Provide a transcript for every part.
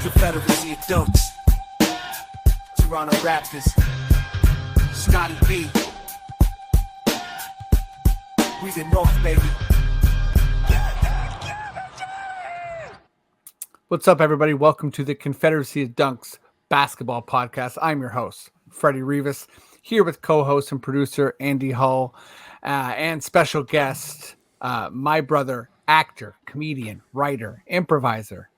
Confederacy of Dunks. Toronto Raptors. Scotty B. WeTheNorth, baby. What's up, everybody? Welcome to the Confederacy of Dunks basketball podcast. I'm your host, Freddie Rivas, here with co-host and producer Andy Hull, and special guest, my brother, actor, comedian, writer, improviser,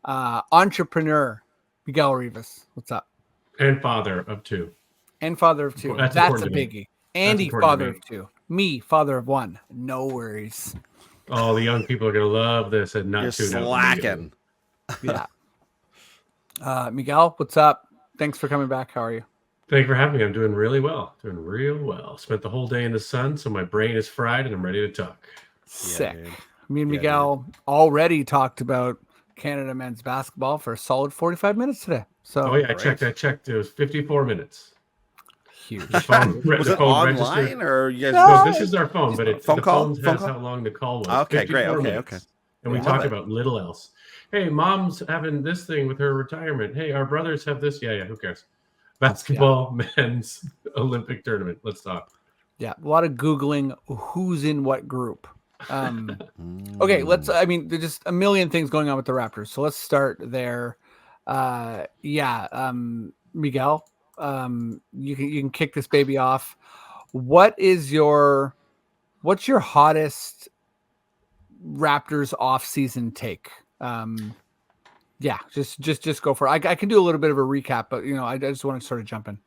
entrepreneur, Miguel Rivas. What's up? And father of two. And father of two. That's a biggie. Andy, father of two. Me, father of one. No worries. Oh, the young people are going to love this and not You're tune out. slacking. Yeah. Miguel, what's up? Thanks for coming back. How are you? Thank you for having me. I'm doing really well. Doing real well. Spent the whole day in the sun, so my brain is fried and I'm ready to talk. Sick. Yeah, Me and Miguel already talked about Canada men's basketball for a solid 45 minutes today. So Oh yeah, I checked. It was 54 minutes. huge. The phone, Was the it phone online registered. or you guys? No, this is our phone, but Phone the call? phone Phone has call? how long the call was. Okay, great. 54 Okay, minutes. okay. And we Love talk it. about little else. Hey, mom's having this thing with her retirement. Hey, our brothers have this. Yeah, who cares? Basketball, men's Olympic tournament. Let's talk. Yeah, a lot of Googling who's in what group. Okay, there's just a million things going on with the Raptors. So let's start there. Miguel, you can kick this baby off. What's your hottest Raptors off-season take? Just go for it. I can do a little bit of a recap, but I just want to sort of jump in.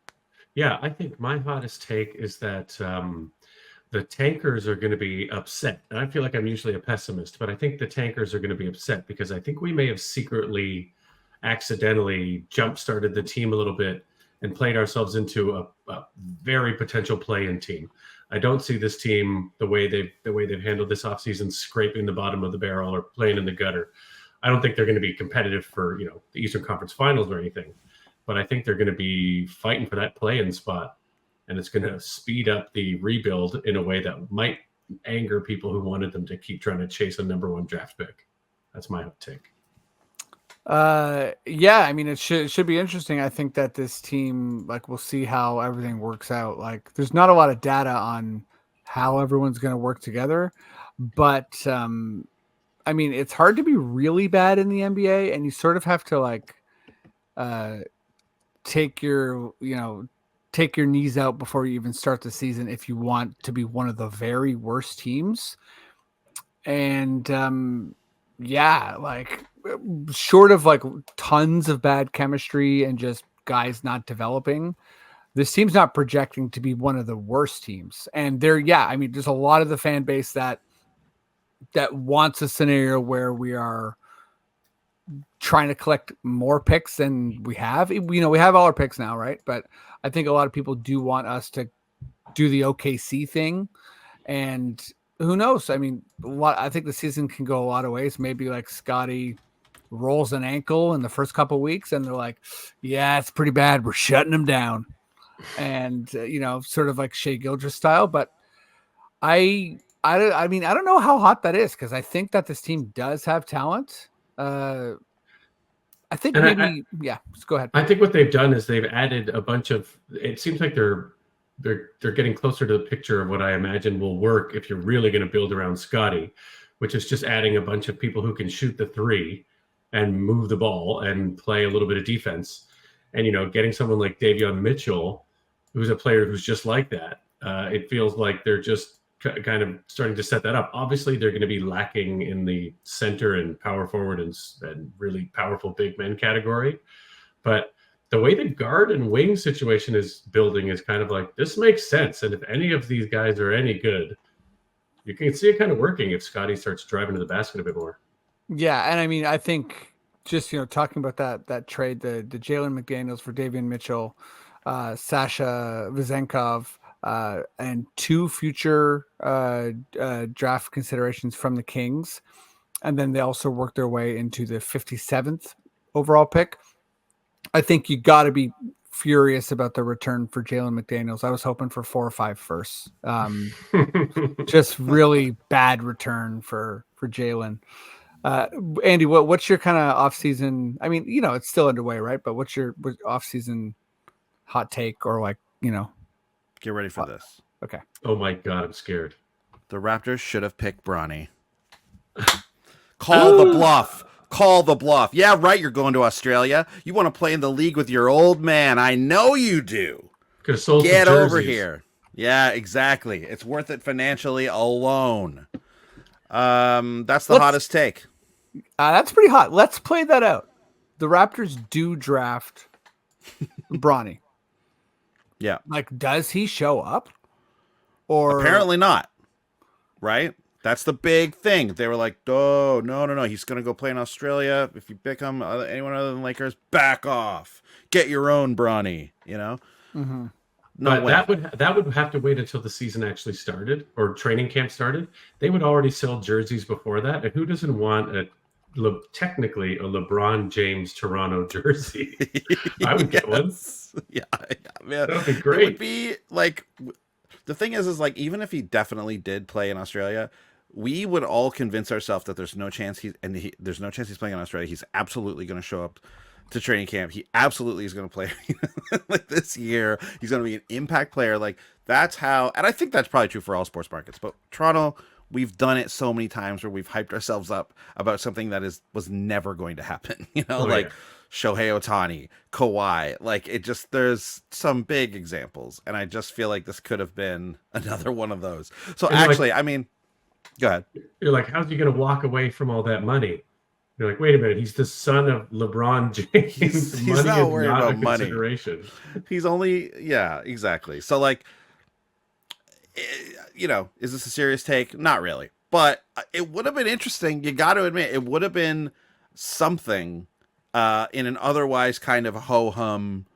Yeah, I think my hottest take is that the tankers are going to be upset. And I feel like I'm usually a pessimist, but I think the tankers are going to be upset because I think we may have secretly, accidentally jump-started the team a little bit and played ourselves into a very potential play-in team. I don't see this team the way they've handled this offseason scraping the bottom of the barrel or playing in the gutter. I don't think they're going to be competitive for the Eastern Conference Finals or anything, but I think they're going to be fighting for that play-in spot, and it's going to speed up the rebuild in a way that might anger people who wanted them to keep trying to chase a number one draft pick. That's my hot take. It should be interesting. I think that this team, we'll see how everything works out. There's not a lot of data on how everyone's going to work together, but it's hard to be really bad in the NBA, and you sort of have to take your knees out before you even start the season if you want to be one of the very worst teams. And short of tons of bad chemistry and just guys not developing, this team's not projecting to be one of the worst teams. And there's a lot of the fan base that wants a scenario where we are trying to collect more picks than we have. We have all our picks now, right? But I think a lot of people do want us to do the OKC thing. And who knows? I think the season can go a lot of ways. Maybe Scotty rolls an ankle in the first couple of weeks and they're like, yeah, it's pretty bad. We're shutting him down. And, sort of like Shea Gilgeous style. But I don't know how hot that is because I think that this team does have talent. I think just go ahead. I think what they've done is they've added a bunch of. It seems like they're getting closer to the picture of what I imagine will work if you're really going to build around Scotty, which is just adding a bunch of people who can shoot the three and move the ball and play a little bit of defense, and getting someone like Davion Mitchell, who's a player who's just like that. It feels like they're just kind of starting to set that up. Obviously, they're going to be lacking in the center and power forward and really powerful big men category. But the way the guard and wing situation is building is kind of like, this makes sense. And if any of these guys are any good, you can see it kind of working if Scotty starts driving to the basket a bit more. Yeah, and I think just, talking about that trade, the Jalen McDaniels for Davion Mitchell, Sasha Vezenkov, and two future draft considerations from the Kings. And then they also worked their way into the 57th overall pick. I think you got to be furious about the return for Jalen McDaniels. I was hoping for 4 or 5 firsts. Just really bad return for Jalen. Andy, what's your kind of off season? I mean, it's still underway, right? But what's your off season hot take or Get ready for this. Okay. Oh my God, I'm scared. The Raptors should have picked Bronny. Call the bluff. Call the bluff. Yeah, right. You're going to Australia. You want to play in the league with your old man. I know you do. Could have sold Get some over jerseys. here. Yeah, exactly. It's worth it financially alone. That's the hottest take. That's pretty hot. Let's play that out. The Raptors do draft Bronny. Yeah. Does he show up? Or apparently not. Right? That's the big thing. They were like, oh, no. He's going to go play in Australia. If you pick him, anyone other than Lakers, back off. Get your own Bronny, Mm-hmm. No but way. that would have to wait until the season actually started or training camp started. They would already sell jerseys before that. And who doesn't want technically a LeBron James Toronto jersey? I would get one. Yeah, man. That would be great. It would be like, the thing is even if he definitely did play in Australia, we would all convince ourselves that there's no chance there's no chance he's playing in Australia. He's absolutely going to show up to training camp. He absolutely is going to play this year. He's going to be an impact player. That's how, and I think that's probably true for all sports markets. But Toronto, we've done it so many times where we've hyped ourselves up about something that was never going to happen. Yeah. Shohei Ohtani, Kawhi. There's some big examples, and I just feel like this could have been another one of those. So and actually, go ahead. You're like, how's he going to walk away from all that money? You're like, wait a minute, he's the son of LeBron James. He's money not is worried not about a money. consideration. He's only, yeah, exactly. So is this a serious take? Not really, but it would have been interesting. You got to admit, it would have been something in an otherwise kind of ho-hum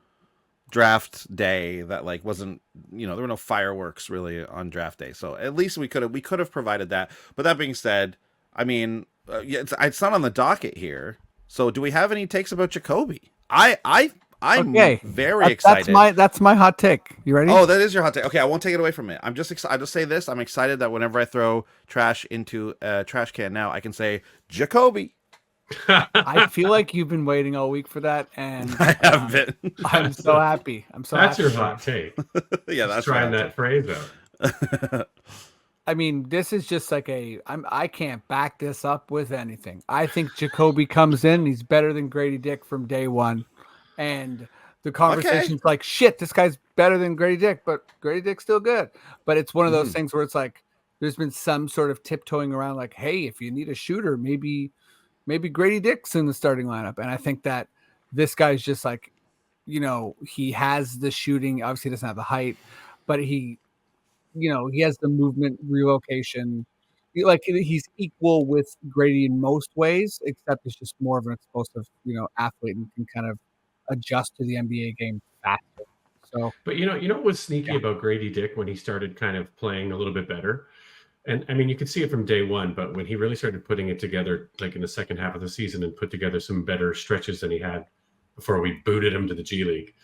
draft day that wasn't, there were no fireworks really on draft day. So at least we could have provided that. But that being said, it's not on the docket here. So do we have any takes about Jacoby? I'm very excited. That's my hot take. You ready? Oh, that is your hot take. Okay, I won't take it away from it. I'll just say this. I'm excited that whenever I throw trash into a trash can now, I can say Jacoby. I feel like you've been waiting all week for that, and I have been. I'm so happy. That's your hot take. Yeah, that's trying that phrase out. I mean, this is just I can't back this up with anything. I think Jacoby comes in, he's better than Grady Dick from day one. And the conversation's shit, this guy's better than Grady Dick, but Grady Dick's still good. But it's one of those things where it's there's been some sort of tiptoeing around hey, if you need a shooter, maybe Grady Dick's in the starting lineup. And I think that this guy's just he has the shooting, obviously he doesn't have the height, but he has the movement, relocation. He's equal with Grady in most ways, except he's just more of an explosive, athlete and can kind of adjust to the NBA game faster. So, but what was sneaky about Grady Dick when he started kind of playing a little bit better? And I mean, you could see it from day one, but when he really started putting it together, in the second half of the season and put together some better stretches than he had before we booted him to the G League,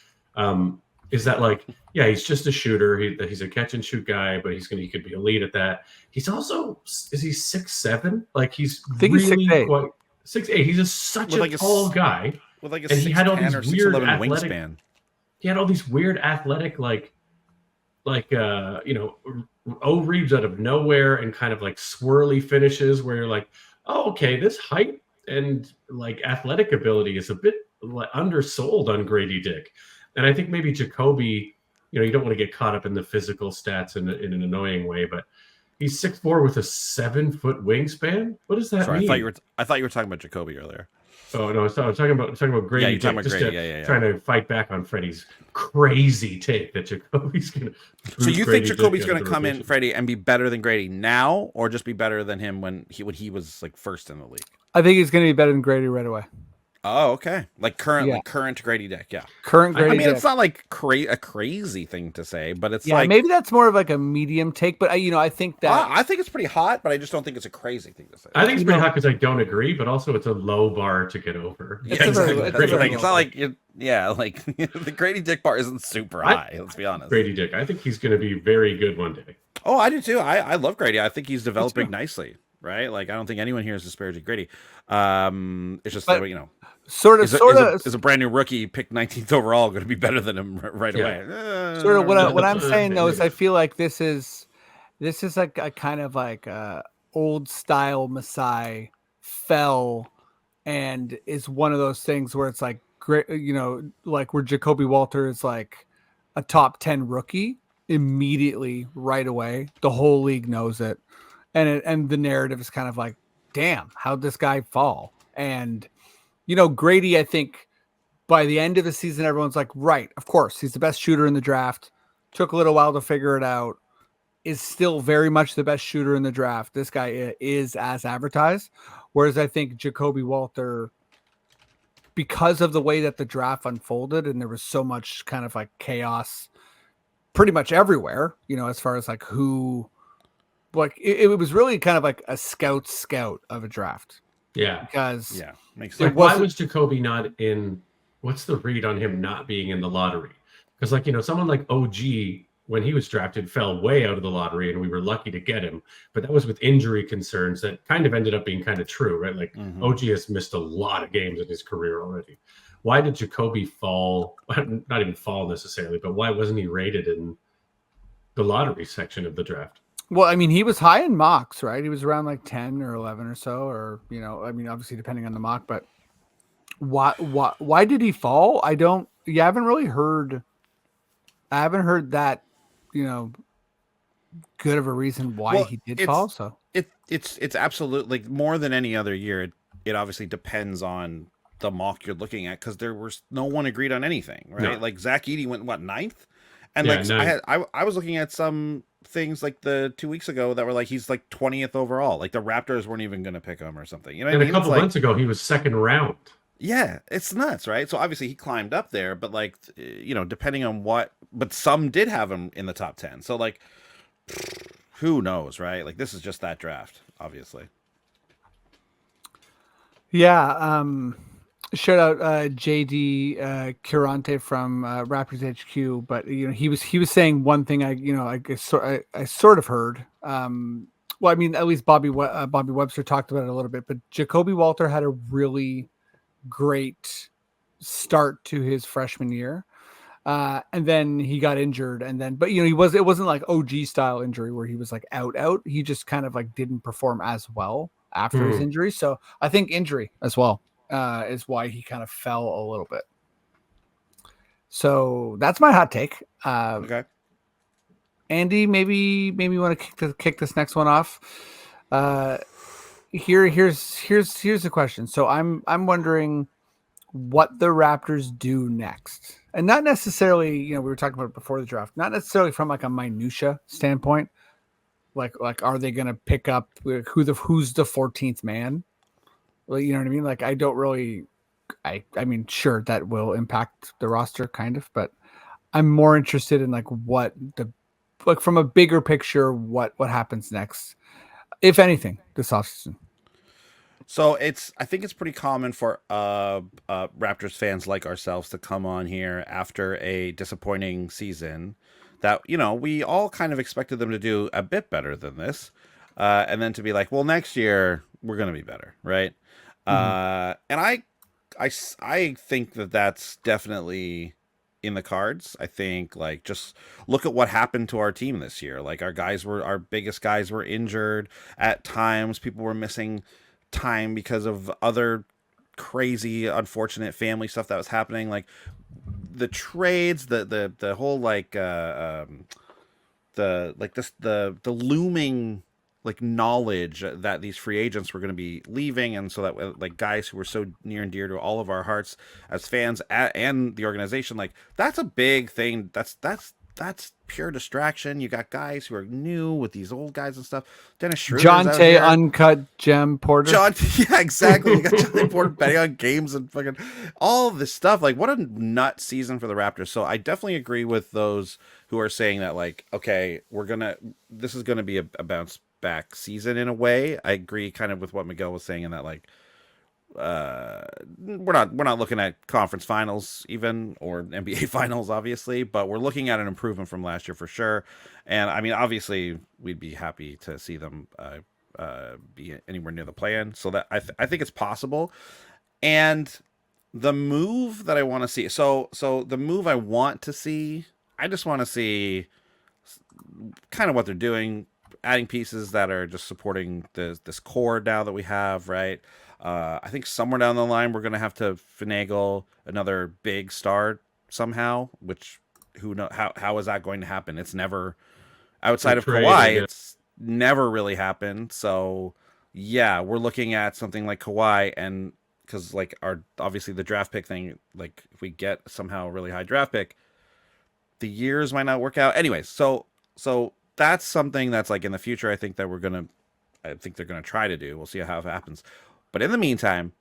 is that he's just a shooter. He's a catch and shoot guy, but he could be elite at that. He's also, is he 6'7"? He's really quite 6'8". He's such a tall guy. With a and he had all these weird athletic wingspan. He had all these weird athletic O reads out of nowhere and kind of swirly finishes where you're oh, okay, this height and athletic ability is a bit undersold on Grady Dick. And I think maybe Jacoby, you don't want to get caught up in the physical stats in an annoying way, but he's 6'4" with a 7-foot wingspan. What does that mean? I thought you were talking about Jacoby earlier. Oh no, I was talking about Grady. Yeah, you're talking about Grady. Yeah. Trying to fight back on Freddie's crazy take that Jacoby's going to. So you think Jacoby's going to come in, Freddie, and be better than Grady now, or just be better than him when he was first in the league? I think he's going to be better than Grady right away. Oh, okay. Current Grady Dick, yeah. Current Grady Dick. It's not a crazy thing to say, but it's maybe that's more of a medium take. But I think that I think it's pretty hot, but I just don't think it's a crazy thing to say. I think it's pretty hot because I don't agree, but also it's a low bar to get over. Yeah, exactly. It's not the Grady Dick bar isn't super high. Let's be honest. Grady Dick, I think he's going to be very good one day. Oh, I do too. I love Grady. I think he's developing nicely. right? Like I don't think anyone here is disparaging Grady. It's just But that, you know, sort is of, a brand new rookie picked 19th overall going to be better than him right Yeah. away? sort of I don't what know. I'm saying though is I Maybe. feel like this is like a kind of like old style Masai fell and is one of those things where it's like great, you know, like where Jacoby Walter is like a top 10 rookie immediately right away. The whole league knows it. And the narrative is kind of like, damn, how'd this guy fall? And, you know, Grady, I think by the end of the season, everyone's like, right, of course, he's the best shooter in the draft. Took a little while to figure it out. Is still very much the best shooter in the draft. This guy is as advertised. Whereas I think Jacoby Walter, because of the way that the draft unfolded and there was so much kind of like chaos pretty much everywhere, you know, as far as like who, like it was really kind of like a scout of a draft Yeah. because Yeah, makes it sense. Like, why wasn't- was Jacoby not in? What's the read on him not being in the lottery? Because, like, you know, someone like OG, when he was drafted, fell way out of the lottery, and we were lucky to get him. But that was with injury concerns that kind of ended up being kind of true, right? Like, Mhm. OG has missed a lot of games in his career already. Why did Jacoby fall? Not even fall necessarily, but why wasn't he rated in the lottery section of the draft? well, I mean, he was high in mocks, right? He was around like 10 or 11 or so, or, you know, I mean, obviously depending on the mock, but why did he fall? I haven't really heard, I haven't heard that, you know, good of a reason why Well, he did fall. So it's absolutely like more than any other year. It obviously depends on the mock you're looking at because there was no one agreed on anything, right? No. Like Zach Edey went what, ninth, and Yeah, like ninth. I was looking at some things like the 2 weeks ago that were like he's like 20th overall. Like the Raptors weren't even going to pick him or something. You know what And I a mean? couple It's like, months ago, he was second round. yeah, it's nuts, right? So obviously he climbed up there, but like you know, depending on what, but some did have him in the top 10. So like, who knows, right? Like this is just that draft, obviously. yeah, shout out JD Curante from Raptors HQ. But you know, he was saying one thing I sort of heard. Well, I mean, at least Bobby Webster talked about it a little bit, but Jacoby Walter had a really great start to his freshman year. And then he got injured, and then, but you know, it wasn't like OG style injury where he was like out. He just kind of like didn't perform as well after his injury. So I think injury as well is why he kind of fell a little bit. So that's my hot take. Okay. Andy, maybe you want to kick this next one off. Here's the question. So I'm wondering what the Raptors do next. And not necessarily, you know, we were talking about it before the draft, not necessarily from like a minutia standpoint. Like are they going to pick up who's the 14th man? Well, you know what I mean? Like I don't really I mean sure that will impact the roster kind of, but I'm more interested in like what the like from a bigger picture what happens next, if anything, this offseason. So I think it's pretty common for Raptors fans like ourselves to come on here after a disappointing season that, you know, we all kind of expected them to do a bit better than this. And then to be like, well, next year we're going to be better. Right. And I think that that's definitely in the cards. I think like just look at what happened to our team this year. Like our biggest guys were injured at times. People were missing time because of other crazy unfortunate family stuff that was happening, like the trades, the whole like the looming like knowledge that these free agents were going to be leaving, and so that like guys who were so near and dear to all of our hearts as fans and the organization, like that's a big thing. That's pure distraction. You got guys who are new with these old guys and stuff. Dennis Schroeder's John out Tay, here. Uncut Gem Porter. Yeah, exactly. You got Johnny Porter betting on games and fucking all this stuff. Like, what a nut season for the Raptors. So I definitely agree with those who are saying that, like, okay, this is gonna be a bounce back season in a way. I agree kind of with what Miguel was saying in that, like, we're not looking at conference finals even or NBA finals obviously, but we're looking at an improvement from last year for sure. And I mean, obviously we'd be happy to see them be anywhere near the play-in. So that I think it's possible. And the move that I want to see, so the move I want to see, I just want to see kind of what they're doing, adding pieces that are just supporting this core now that we have, right? I think somewhere down the line we're going to have to finagle another big star somehow, which who know how is that going to happen? It's never outside of Kawhi, it's never really happened. So yeah, we're looking at something like Kawhi, and because like obviously the draft pick thing, like if we get somehow a really high draft pick, the years might not work out. Anyways, so that's something that's like in the future. I think they're gonna try to do. We'll see how it happens. But in the meantime,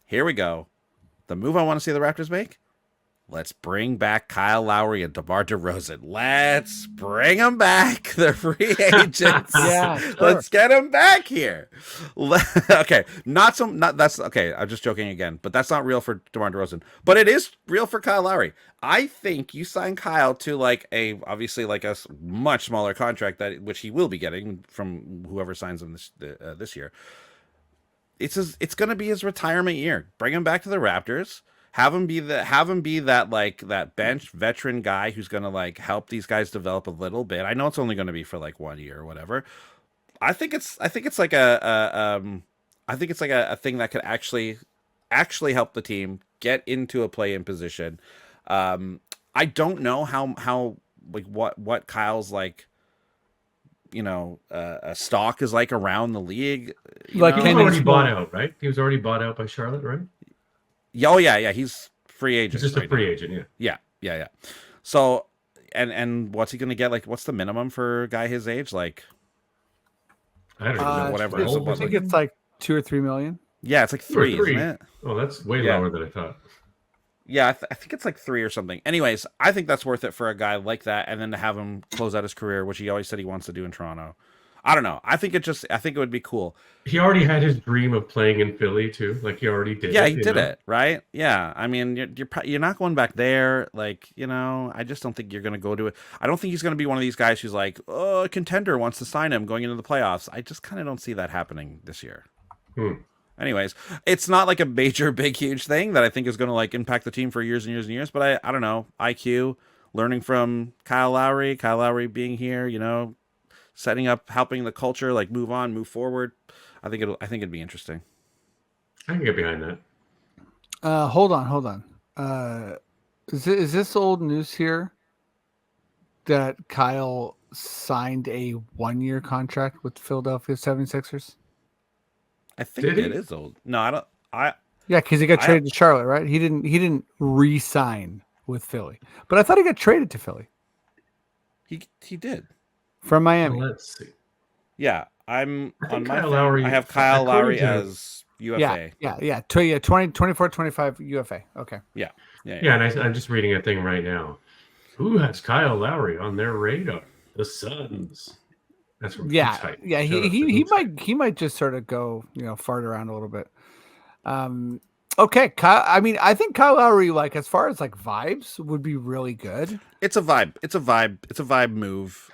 here we go. The move I want to see the Raptors make. Let's bring back Kyle Lowry and DeMar DeRozan. Let's bring them back. They're free agents. Yeah, sure. Let's get them back here. Okay, that's okay. I'm just joking again, but that's not real for DeMar DeRozan. But it is real for Kyle Lowry. I think you sign Kyle to like obviously like a much smaller contract which he will be getting from whoever signs him this year. It's going to be his retirement year. Bring him back to the Raptors. Have him be that bench veteran guy who's going to like help these guys develop a little bit. I know it's only going to be for like 1 year or whatever. I think it's like a thing that could actually help the team get into a play-in position. I don't know how like what Kyle's like, a stock is like around the league. Like he was already bought out, right? He was already bought out by Charlotte, right? Oh yeah. He's free agent. He's just a free agent, yeah. Yeah. So, and what's he going to get? Like, what's the minimum for a guy his age? Like, I don't know. Whatever. I think it's like 2 or 3 million. Yeah, it's like 3, isn't it? Oh, that's way lower than I thought. Yeah, I think it's like 3 or something. Anyways, I think that's worth it for a guy like that, and then to have him close out his career, which he always said he wants to do in Toronto. I don't know. I think it would be cool. He already had his dream of playing in Philly too. Like he already did. Yeah, he did it, right? Yeah. I mean, you're not going back there. Like, I just don't think you're going to go to it. I don't think he's going to be one of these guys who's like, oh, a contender wants to sign him going into the playoffs. I just kind of don't see that happening this year. Anyways, it's not like a major, big, huge thing that I think is going to like impact the team for years and years and years. But I don't know. IQ, learning from Kyle Lowry being here, setting up, helping the culture like move on, move forward. I think it'd be interesting. I can get behind that. Hold on. Is this old news here that Kyle signed a 1-year contract with the Philadelphia 76ers? I think it is old. No, I don't. Yeah, because he got traded to Charlotte, right? He didn't re-sign with Philly, but I thought he got traded to Philly. He did from Miami. Let's see. Yeah, I'm on my Kyle Lowry. I have Kyle Lowry as UFA. Yeah. 24, 25 UFA. Okay. Yeah. And I'm just reading a thing right now. Who has Kyle Lowry on their radar? The Suns. That's from Tight. Yeah. He might just sort of go, fart around a little bit. Okay, Kyle. I mean, I think Kyle Lowry, like as far as like vibes, would be really good. It's a vibe. It's a vibe move.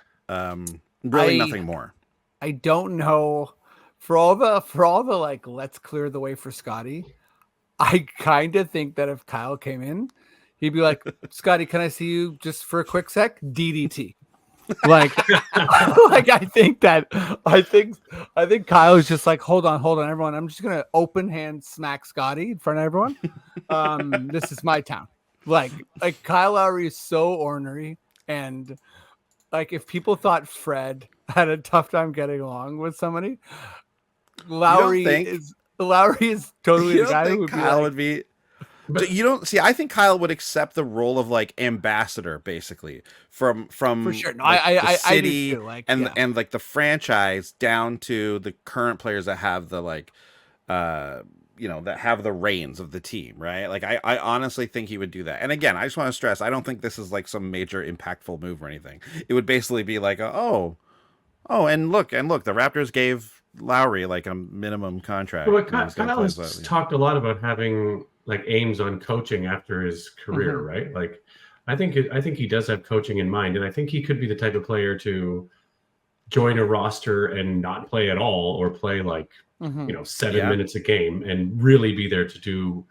Really, nothing more. I don't know. For all the like, let's clear the way for Scotty. I kind of think that if Kyle came in, he'd be like, Scotty, can I see you just for a quick sec? DDT. Like, I think Kyle is just like, hold on, everyone. I'm just gonna open hand smack Scotty in front of everyone. This is my town. Like Kyle Lowry is so ornery, and like if people thought Fred had a tough time getting along with somebody, Lowry is totally the guy who would Kyle be would be. But you don't see. I think Kyle would accept the role of like ambassador, basically from for sure. No, like, I city I do too, like, and like the franchise down to the current players that have the like, that have the reins of the team, right? Like I honestly think he would do that. And again, I just want to stress, I don't think this is like some major impactful move or anything. It would basically be like, and look, the Raptors gave Lowry like a minimum contract. Well, Kyle has talked a lot about having like aims on coaching after his career, right? Like, I think he does have coaching in mind, and I think he could be the type of player to join a roster and not play at all, or play like, 7 minutes a game and really be there to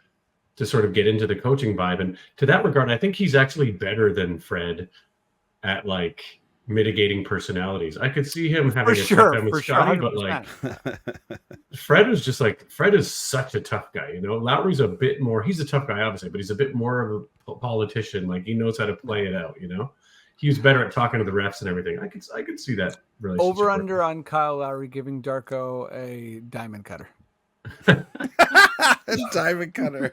sort of get into the coaching vibe. And to that regard, I think he's actually better than Fred at like mitigating personalities. I could see him having a tough time with Scotty, but like Fred is such a tough guy. Lowry's a bit more, he's a tough guy, obviously, but he's a bit more of a politician. Like he knows how to play it out, He was better at talking to the refs and everything. I could see that relationship. Over under on Kyle Lowry giving Darko a diamond cutter. Diamond cutter.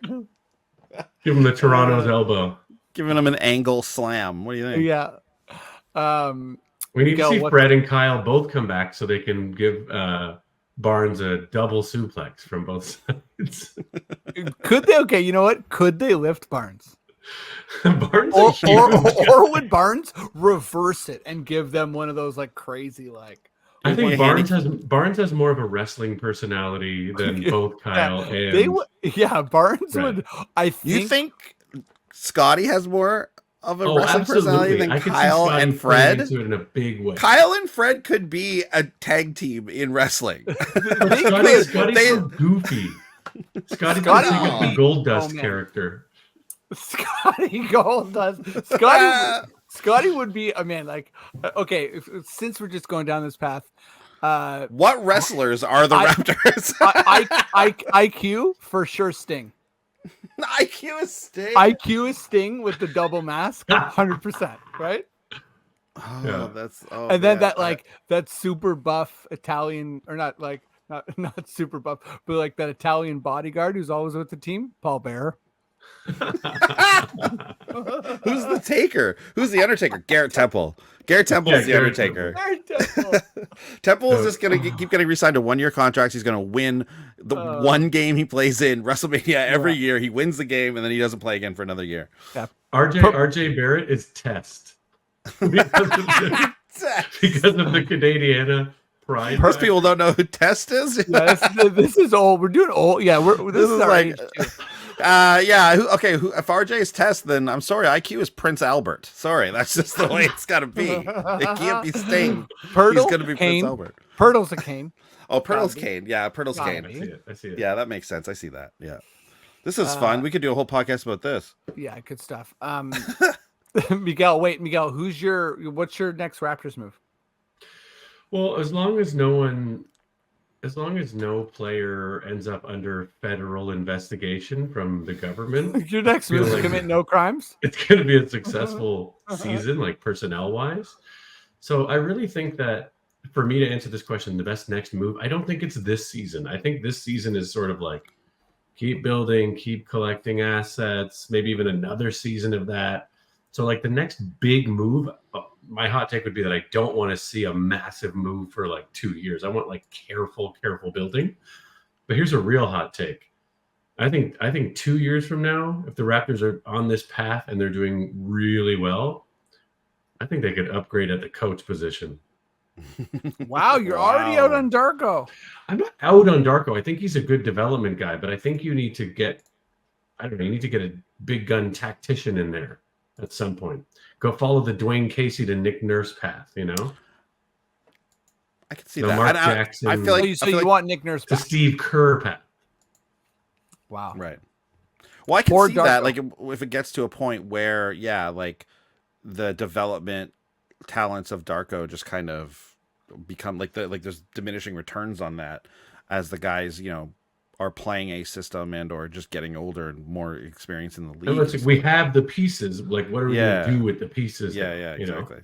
Give him the Toronto's elbow. Giving him an angle slam. What do you think? Yeah. We need to see Fred and Kyle both come back so they can give Barnes a double suplex from both sides. Could they? Okay, you know what? Could they lift Barnes? Barnes or would Barnes reverse it and give them one of those like crazy like? I think Barnes has more of a wrestling personality than both Kyle and Barnes would. You think Scotty has more of a wrestling personality than Kyle and Fred? Into it in a big way. Kyle and Fred could be a tag team in wrestling. Scotty's so goofy. Scotty's like a Gold Dust character. Scotty Gold Dust. Scotty would be a man. Like, okay, since we're just going down this path, what wrestlers are the Raptors? IQ for sure. Sting. IQ is Sting. IQ is Sting with the double mask, 100%. Right. Then that super buff Italian, or not super buff, but like that Italian bodyguard who's always with the team, Paul Bearer. Who's the Taker? Who's the Undertaker? Garrett Temple. Garrett Temple is the Undertaker. Temple is just going to keep getting re-signed to 1-year contracts. He's going to win the one game he plays in WrestleMania every year. He wins the game and then he doesn't play again for another year. Yeah. RJ Barrett is Test. Because of the Canadiana pride. Most people don't know who Test is. Yeah, this is old. We're doing old. Yeah, this is like. If RJ is Test, then I'm sorry, IQ is Prince Albert. Sorry, that's just the way it's got to be. It can't be Sting. He's going to be Kane. Prince Albert. Pirtle's a Kane. Oh, Pirtle's Kane. Yeah, Pirtle's Kane. I see it. Yeah, that makes sense. I see that. Yeah. This is fun. We could do a whole podcast about this. Yeah, good stuff. Miguel, what's your next Raptors move? Well, as long as no player ends up under federal investigation from the government, your next move is commit no crimes. It's going to be a successful season, like personnel wise. So I really think that for me to answer this question, the best next move, I don't think it's this season. I think this season is sort of like keep building, keep collecting assets, maybe even another season of that. So like the next big move, my hot take would be that I don't want to see a massive move for like 2 years. I want like careful building. But here's a real hot take. I think 2 years from now, if the Raptors are on this path and they're doing really well, I think they could upgrade at the coach position. Wow, you're already out on Darko. I'm not out on Darko. I think he's a good development guy, but I think you need to get a big gun tactician in there at some point. Go follow the Dwayne Casey to Nick Nurse path, I can see that. Mark Jackson. I feel like you want Nick Nurse to back. Steve Kerr path. Wow. Right. Well, I can see that. Like if it gets to a point where, like the development talents of Darko just kind of become there's diminishing returns on that as the guys, are playing a system and or just getting older and more experience in the league. We have the pieces. Like, what are we going to do with the pieces? Yeah, exactly.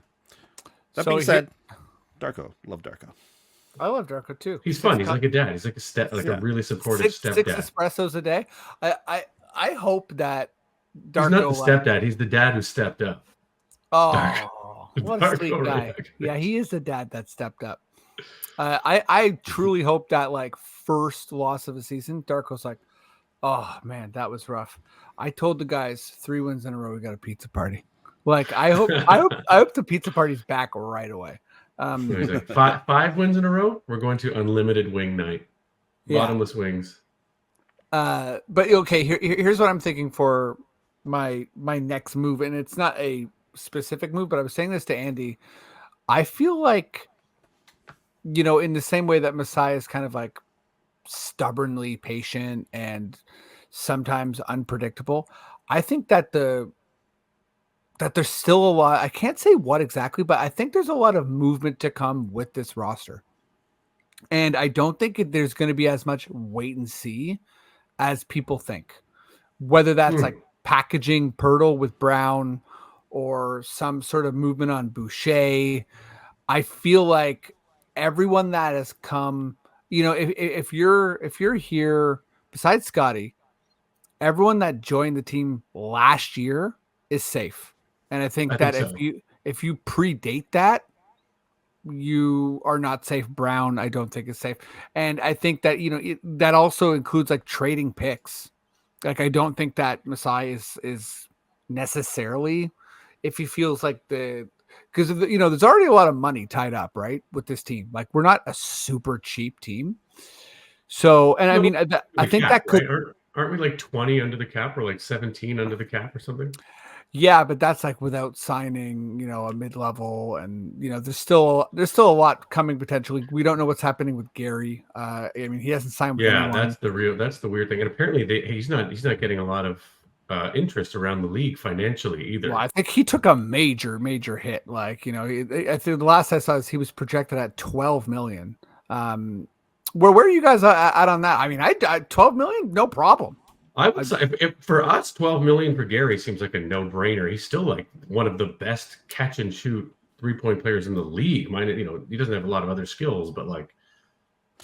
That being said, Darko. Love Darko. I love Darko too. He's fun. He's like a dad. He's like a really supportive stepdad. 6 espressos a day. I hope that Darko. He's not the stepdad. He's the dad who stepped up. Oh, what a sweet guy. Yeah, he is the dad that stepped up. I truly hope that like first loss of the season, Darko's like, oh man, that was rough. I told the guys 3 wins in a row, we got a pizza party. Like I hope the pizza party's back right away. He's like, 5 wins in a row. We're going to unlimited wing night, bottomless wings. But okay, here's what I'm thinking for my next move, and it's not a specific move, but I was saying this to Andy. I feel like in the same way that Masai is kind of like stubbornly patient and sometimes unpredictable, I think that there's still a lot. I can't say what exactly, but I think there's a lot of movement to come with this roster. And I don't think there's going to be as much wait and see as people think. Whether that's like packaging Pirtle with Brown or some sort of movement on Boucher, I feel like everyone that has come, if you're here, besides Scotty, everyone that joined the team last year is safe. And I think that so. if you predate that, you are not safe. Brown, I don't think is safe. And I think that, that also includes like trading picks. Like, I don't think that Masai is necessarily, if he feels like because there's already a lot of money tied up, right, with this team. Like, we're not a super cheap team. So, and I mean, I think cap, that could, right? Aren't we like 20 under the cap or like 17 under the cap or something? yeah, but that's like without signing, a mid-level, and there's still a lot coming potentially. We don't know what's happening with Gary. I mean, he hasn't signed with anyone. That's the weird thing. And apparently he's not getting a lot of interest around the league financially either. Well, I think he took a major hit. Like, I think the last I saw is he was projected at 12 million. Where are you guys at on that? I mean, I 12 million, no problem. I would say if for us, 12 million for Gary seems like a no-brainer. He's still like one of the best catch and shoot 3-point players in the league. He doesn't have a lot of other skills, but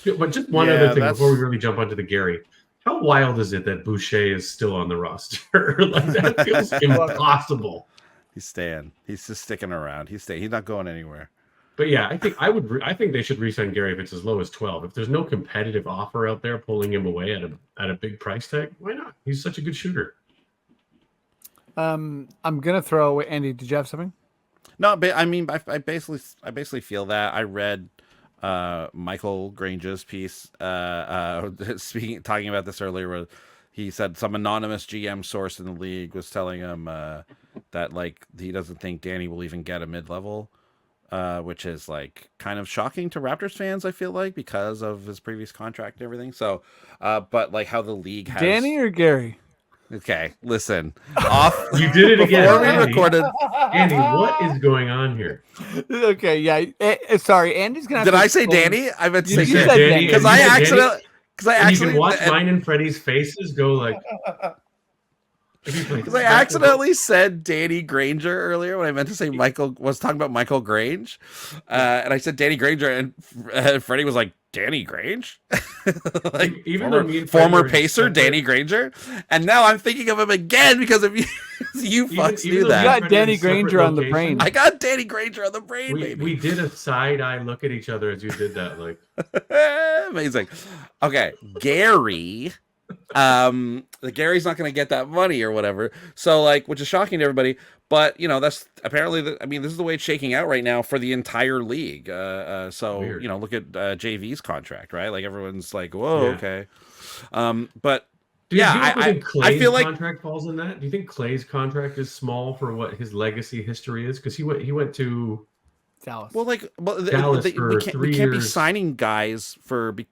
just one other thing before we really jump onto the Gary. How wild is it that Boucher is still on the roster? Like, that feels impossible. He's staying. He's just sticking around. He's not going anywhere. But yeah, I think they should re-sign Gary if it's as low as 12. If there's no competitive offer out there pulling him away at a big price tag, why not? He's such a good shooter. I'm gonna throw away. Andy, did you have something? No, but I mean, I basically feel that. I read Michael Grange's piece talking about this earlier, where he said some anonymous GM source in the league was telling him that like he doesn't think Danny will even get a mid-level. Which is like kind of shocking to Raptors fans, I feel like, because of his previous contract and everything. So, but like how the league has Danny or Gary? Okay, listen. Off. You did it again. Before we recorded. Andy, what is going on here? Okay, yeah. Sorry, Andy's gonna. Did I say Danny? I meant to say Danny because I accidentally. You can watch mine and Freddie's faces go like. Because I accidentally said Danny Granger earlier when I meant to say was talking about Michael Grange, and I said Danny Granger, and Freddie was like, Danny Grange, like even former Pacer Danny Granger, and now I'm thinking of him again because of you. You fucks knew that. You got Danny Granger on the brain. I got Danny Granger on the brain, baby. We did a side eye look at each other as you did that, like amazing. Okay, Gary. The Gary's not going to get that money or whatever, so like, which is shocking to everybody, but that's apparently this is the way it's shaking out right now for the entire league. So weird. Look at JV's contract, right? Like, everyone's like, whoa, okay. But do you think Clay's I feel like contract falls in that. Do you think Clay's contract is small for what his legacy history is? Because he went to Dallas. Well, Dallas we can't be signing guys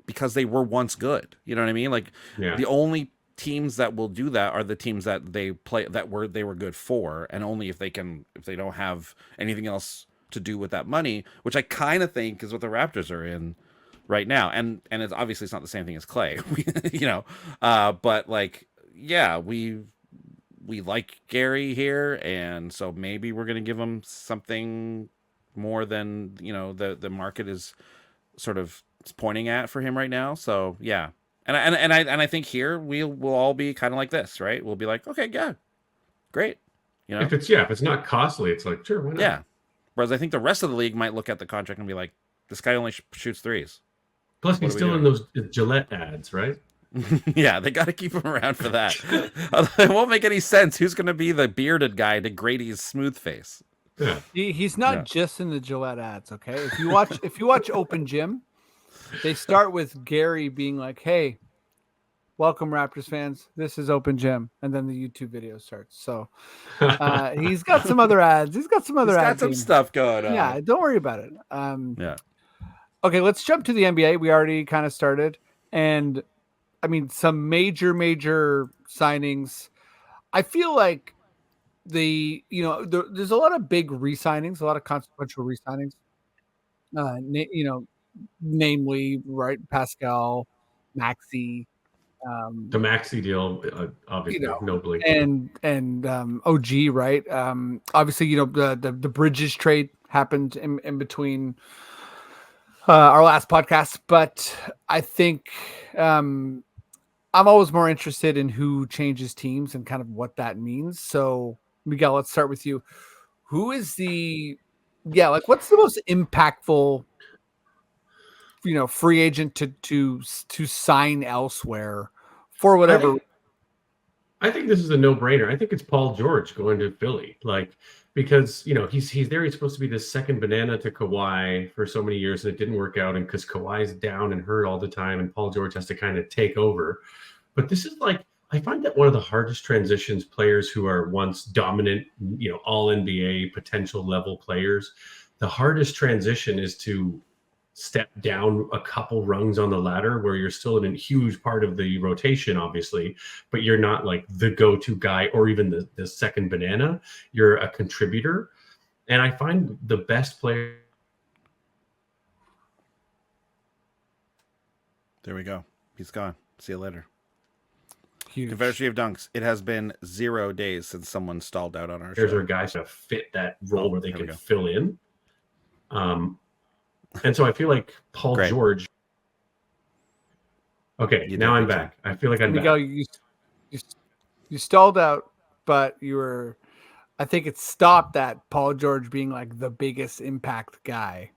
because they were once good. You know what I mean? Like, the only teams that will do that are the teams that they were good for, and only if they don't have anything else to do with that money, which I kind of think is what the Raptors are in right now. And it's obviously it's not the same thing as Clay, but like, yeah, we like Gary here, and so maybe we're gonna give him something more than the market is sort of pointing at for him right now. So yeah, and I think here we'll all be kind of like this, right? We'll be like, okay, yeah, great. If it's not costly, it's like, sure, why not? Yeah. Whereas I think the rest of the league might look at the contract and be like, this guy only shoots threes. Plus, he's still in those Gillette ads, right? Yeah, they got to keep him around for that. It won't make any sense. Who's going to be the bearded guy to Grady's smooth face? Yeah. He's not just in the Gillette ads, okay? If you watch Open Gym, they start with Gary being like, "Hey, welcome Raptors fans. This is Open Gym," and then the YouTube video starts. So he's got some other ads. He's got some other ads. Got some stuff going on. Yeah, don't worry about it. Yeah. Okay, let's jump to the NBA. We already kind of started, and I mean some major signings. I feel like there's a lot of big re-signings, a lot of consequential re-signings. Namely, right, Pascal, Maxi, The um, Maxi deal, you know, obviously, nobly. and OG, right? Obviously, the Bridges trade happened in between our last podcast, but I think um, I'm always more interested in who changes teams and kind of what that means. So, Miguel, let's start with you. Who is what's the most impactful, free agent to sign elsewhere for I whatever? think I think this is a no-brainer. I think it's Paul George going to Philly, like because he's there. He's supposed to be the second banana to Kawhi for so many years, and it didn't work out. And because Kawhi's down and hurt all the time, and Paul George has to kind of take over. But this is like I find that one of the hardest transitions players who are once dominant, all NBA potential level players. The hardest transition is to step down a couple rungs on the ladder where you're still in a huge part of the rotation, obviously, but you're not like the go-to guy or even the second banana. You're a contributor. And I find the best player. There we go. He's gone. See you later. Huge. Confederacy of Dunks. It has been 0 days since someone stalled out on our There's show. are guys that fit that role where they Here we can go. fill in. And so I feel like Paul Great. George. Okay, You now did I'm good, back. I feel like I'm Miguel, back. you stalled out, but I think it stopped at Paul George being like the biggest impact guy.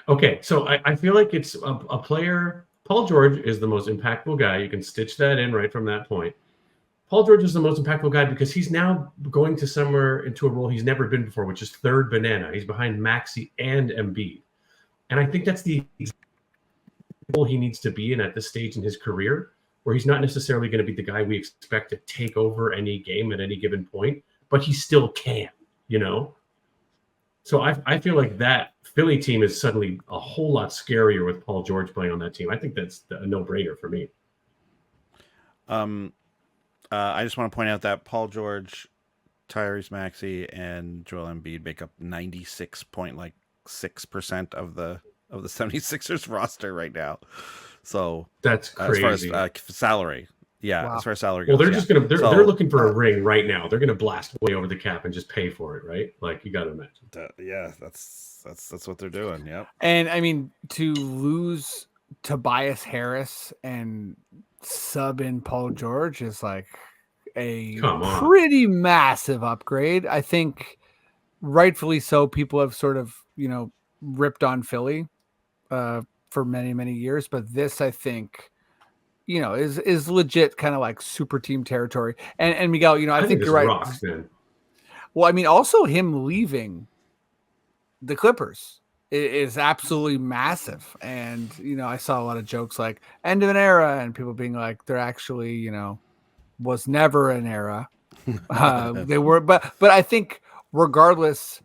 Okay, so I feel like it's a player. Paul George is the most impactful guy. You can stitch that in right from that point. Paul George is the most impactful guy because he's now going to somewhere into a role he's never been before, which is third banana. He's behind Maxi and Embiid. And I think that's the role he needs to be in at this stage in his career, where he's not necessarily going to be the guy we expect to take over any game at any given point, but he still can, So I feel like that Philly team is suddenly a whole lot scarier with Paul George playing on that team. I think that's a no-brainer for me. I just want to point out that Paul George, Tyrese Maxey, and Joel Embiid make up 96.6% of the 76ers roster right now. So That's crazy. as far as salary, Wow. as far as salary goes, Well, they're just gonna they're So, looking for a ring right now. They're gonna blast way over the cap and just pay for it, right? Like you got to imagine. that's what they're doing. Yep. And I mean, to lose Tobias Harris and sub in Paul George is like a Come on. pretty massive upgrade. I think rightfully so. People have sort of, ripped on Philly for many years, but this, I think, is legit kind of like super team territory. And Miguel, I think this you're right. rocks, man. Well, I mean, also him leaving the Clippers is absolutely massive. And, I saw a lot of jokes like end of an era and people being like, they're actually, was never an era. They were, but I think regardless,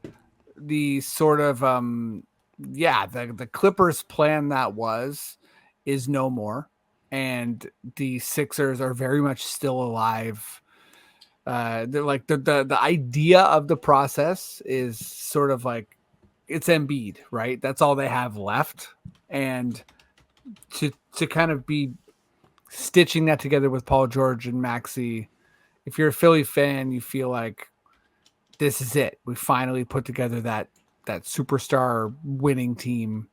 the sort of, the Clippers plan that is no more. And the Sixers are very much still alive. They're like the idea of the process is sort of like it's Embiid, right? That's all they have left, and to kind of be stitching that together with Paul George and Maxi. If you're a Philly fan, you feel like this is it. We finally put together that superstar winning team.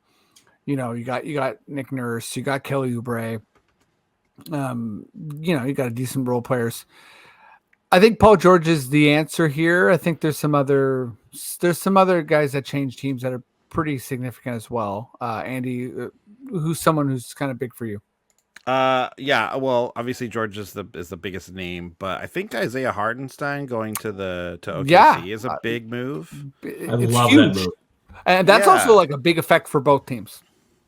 You got Nick Nurse, you got Kelly Oubre. You got a decent role players. I think Paul George is the answer here. I think there's some other guys that change teams that are pretty significant as well. Andy, who's someone who's kind of big for you? Well, obviously George is the biggest name, but I think Isaiah Hartenstein going to OKC is a big move. I love that move. And that's also like a big effect for both teams.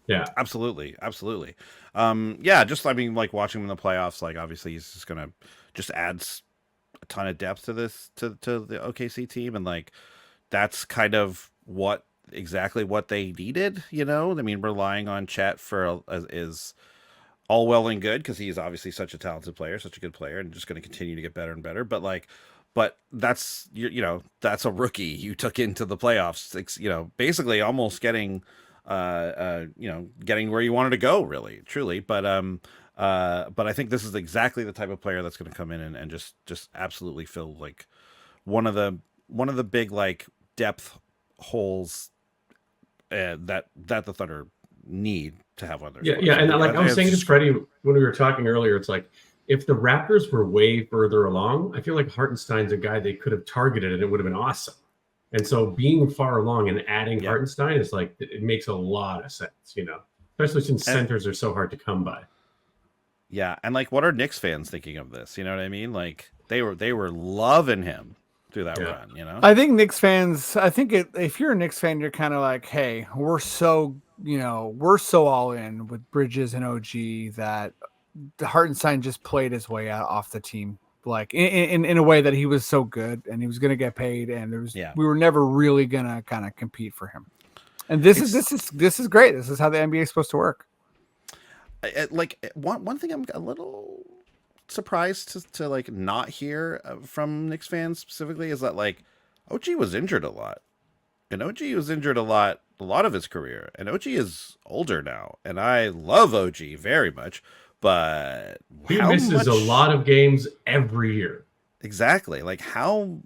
Yeah, absolutely. Just like watching him in the playoffs, like obviously he's just gonna just adds a ton of depth to the OKC team, and like that's kind of what exactly what they needed. You know, I mean, relying on Chet is all well and good because he's obviously such a talented player, such a good player, and just going to continue to get better and better. But like, but that's you know that's a rookie you took into the playoffs. You know, basically almost getting, getting where you wanted to go, really, truly. But I think this is exactly the type of player that's going to come in and just absolutely fill like one of the big like depth holes that the Thunder need to have on their squad. Yeah, So, and like I was saying to just- Freddie when we were talking earlier, it's like if the Raptors were way further along, I feel like Hartenstein's a guy they could have targeted and it would have been awesome. And so being far along and adding Hartenstein is like it makes a lot of sense, you know, especially since centers are so hard to come by. Yeah, and like, what are Knicks fans thinking of this? You know what I mean? Like they were loving him through that run. You know, I think Knicks fans. I think if you're a Knicks fan, you're kind of like, hey, we're so all in with Bridges and OG that the Hartenstein just played his way out off the team, like in a way that he was so good and he was going to get paid, and we were never really going to kind of compete for him. And this is great. This is how the NBA is supposed to work. Like one thing I'm a little surprised to like not hear from Knicks fans specifically is that like OG was injured a lot, and OG was injured a lot of his career, and OG is older now, and I love OG very much, but he misses a lot of games every year. Exactly, like how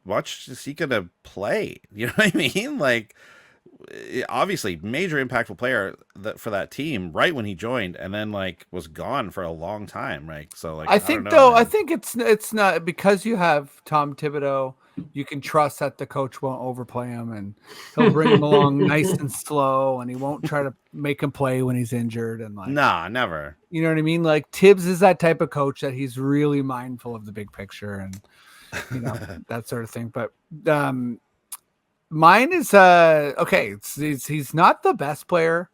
much is he gonna play? You know what I mean? Like, obviously major impactful player for that team right when he joined, and then like was gone for a long time, right? So like I think I think it's not because you have Tom Thibodeau, you can trust that the coach won't overplay him and he'll bring him along nice and slow, and he won't try to make him play when he's injured, and like never. You know what I mean? Like Tibbs is that type of coach that he's really mindful of the big picture and you know that sort of thing. But mine is okay. He's not the best player,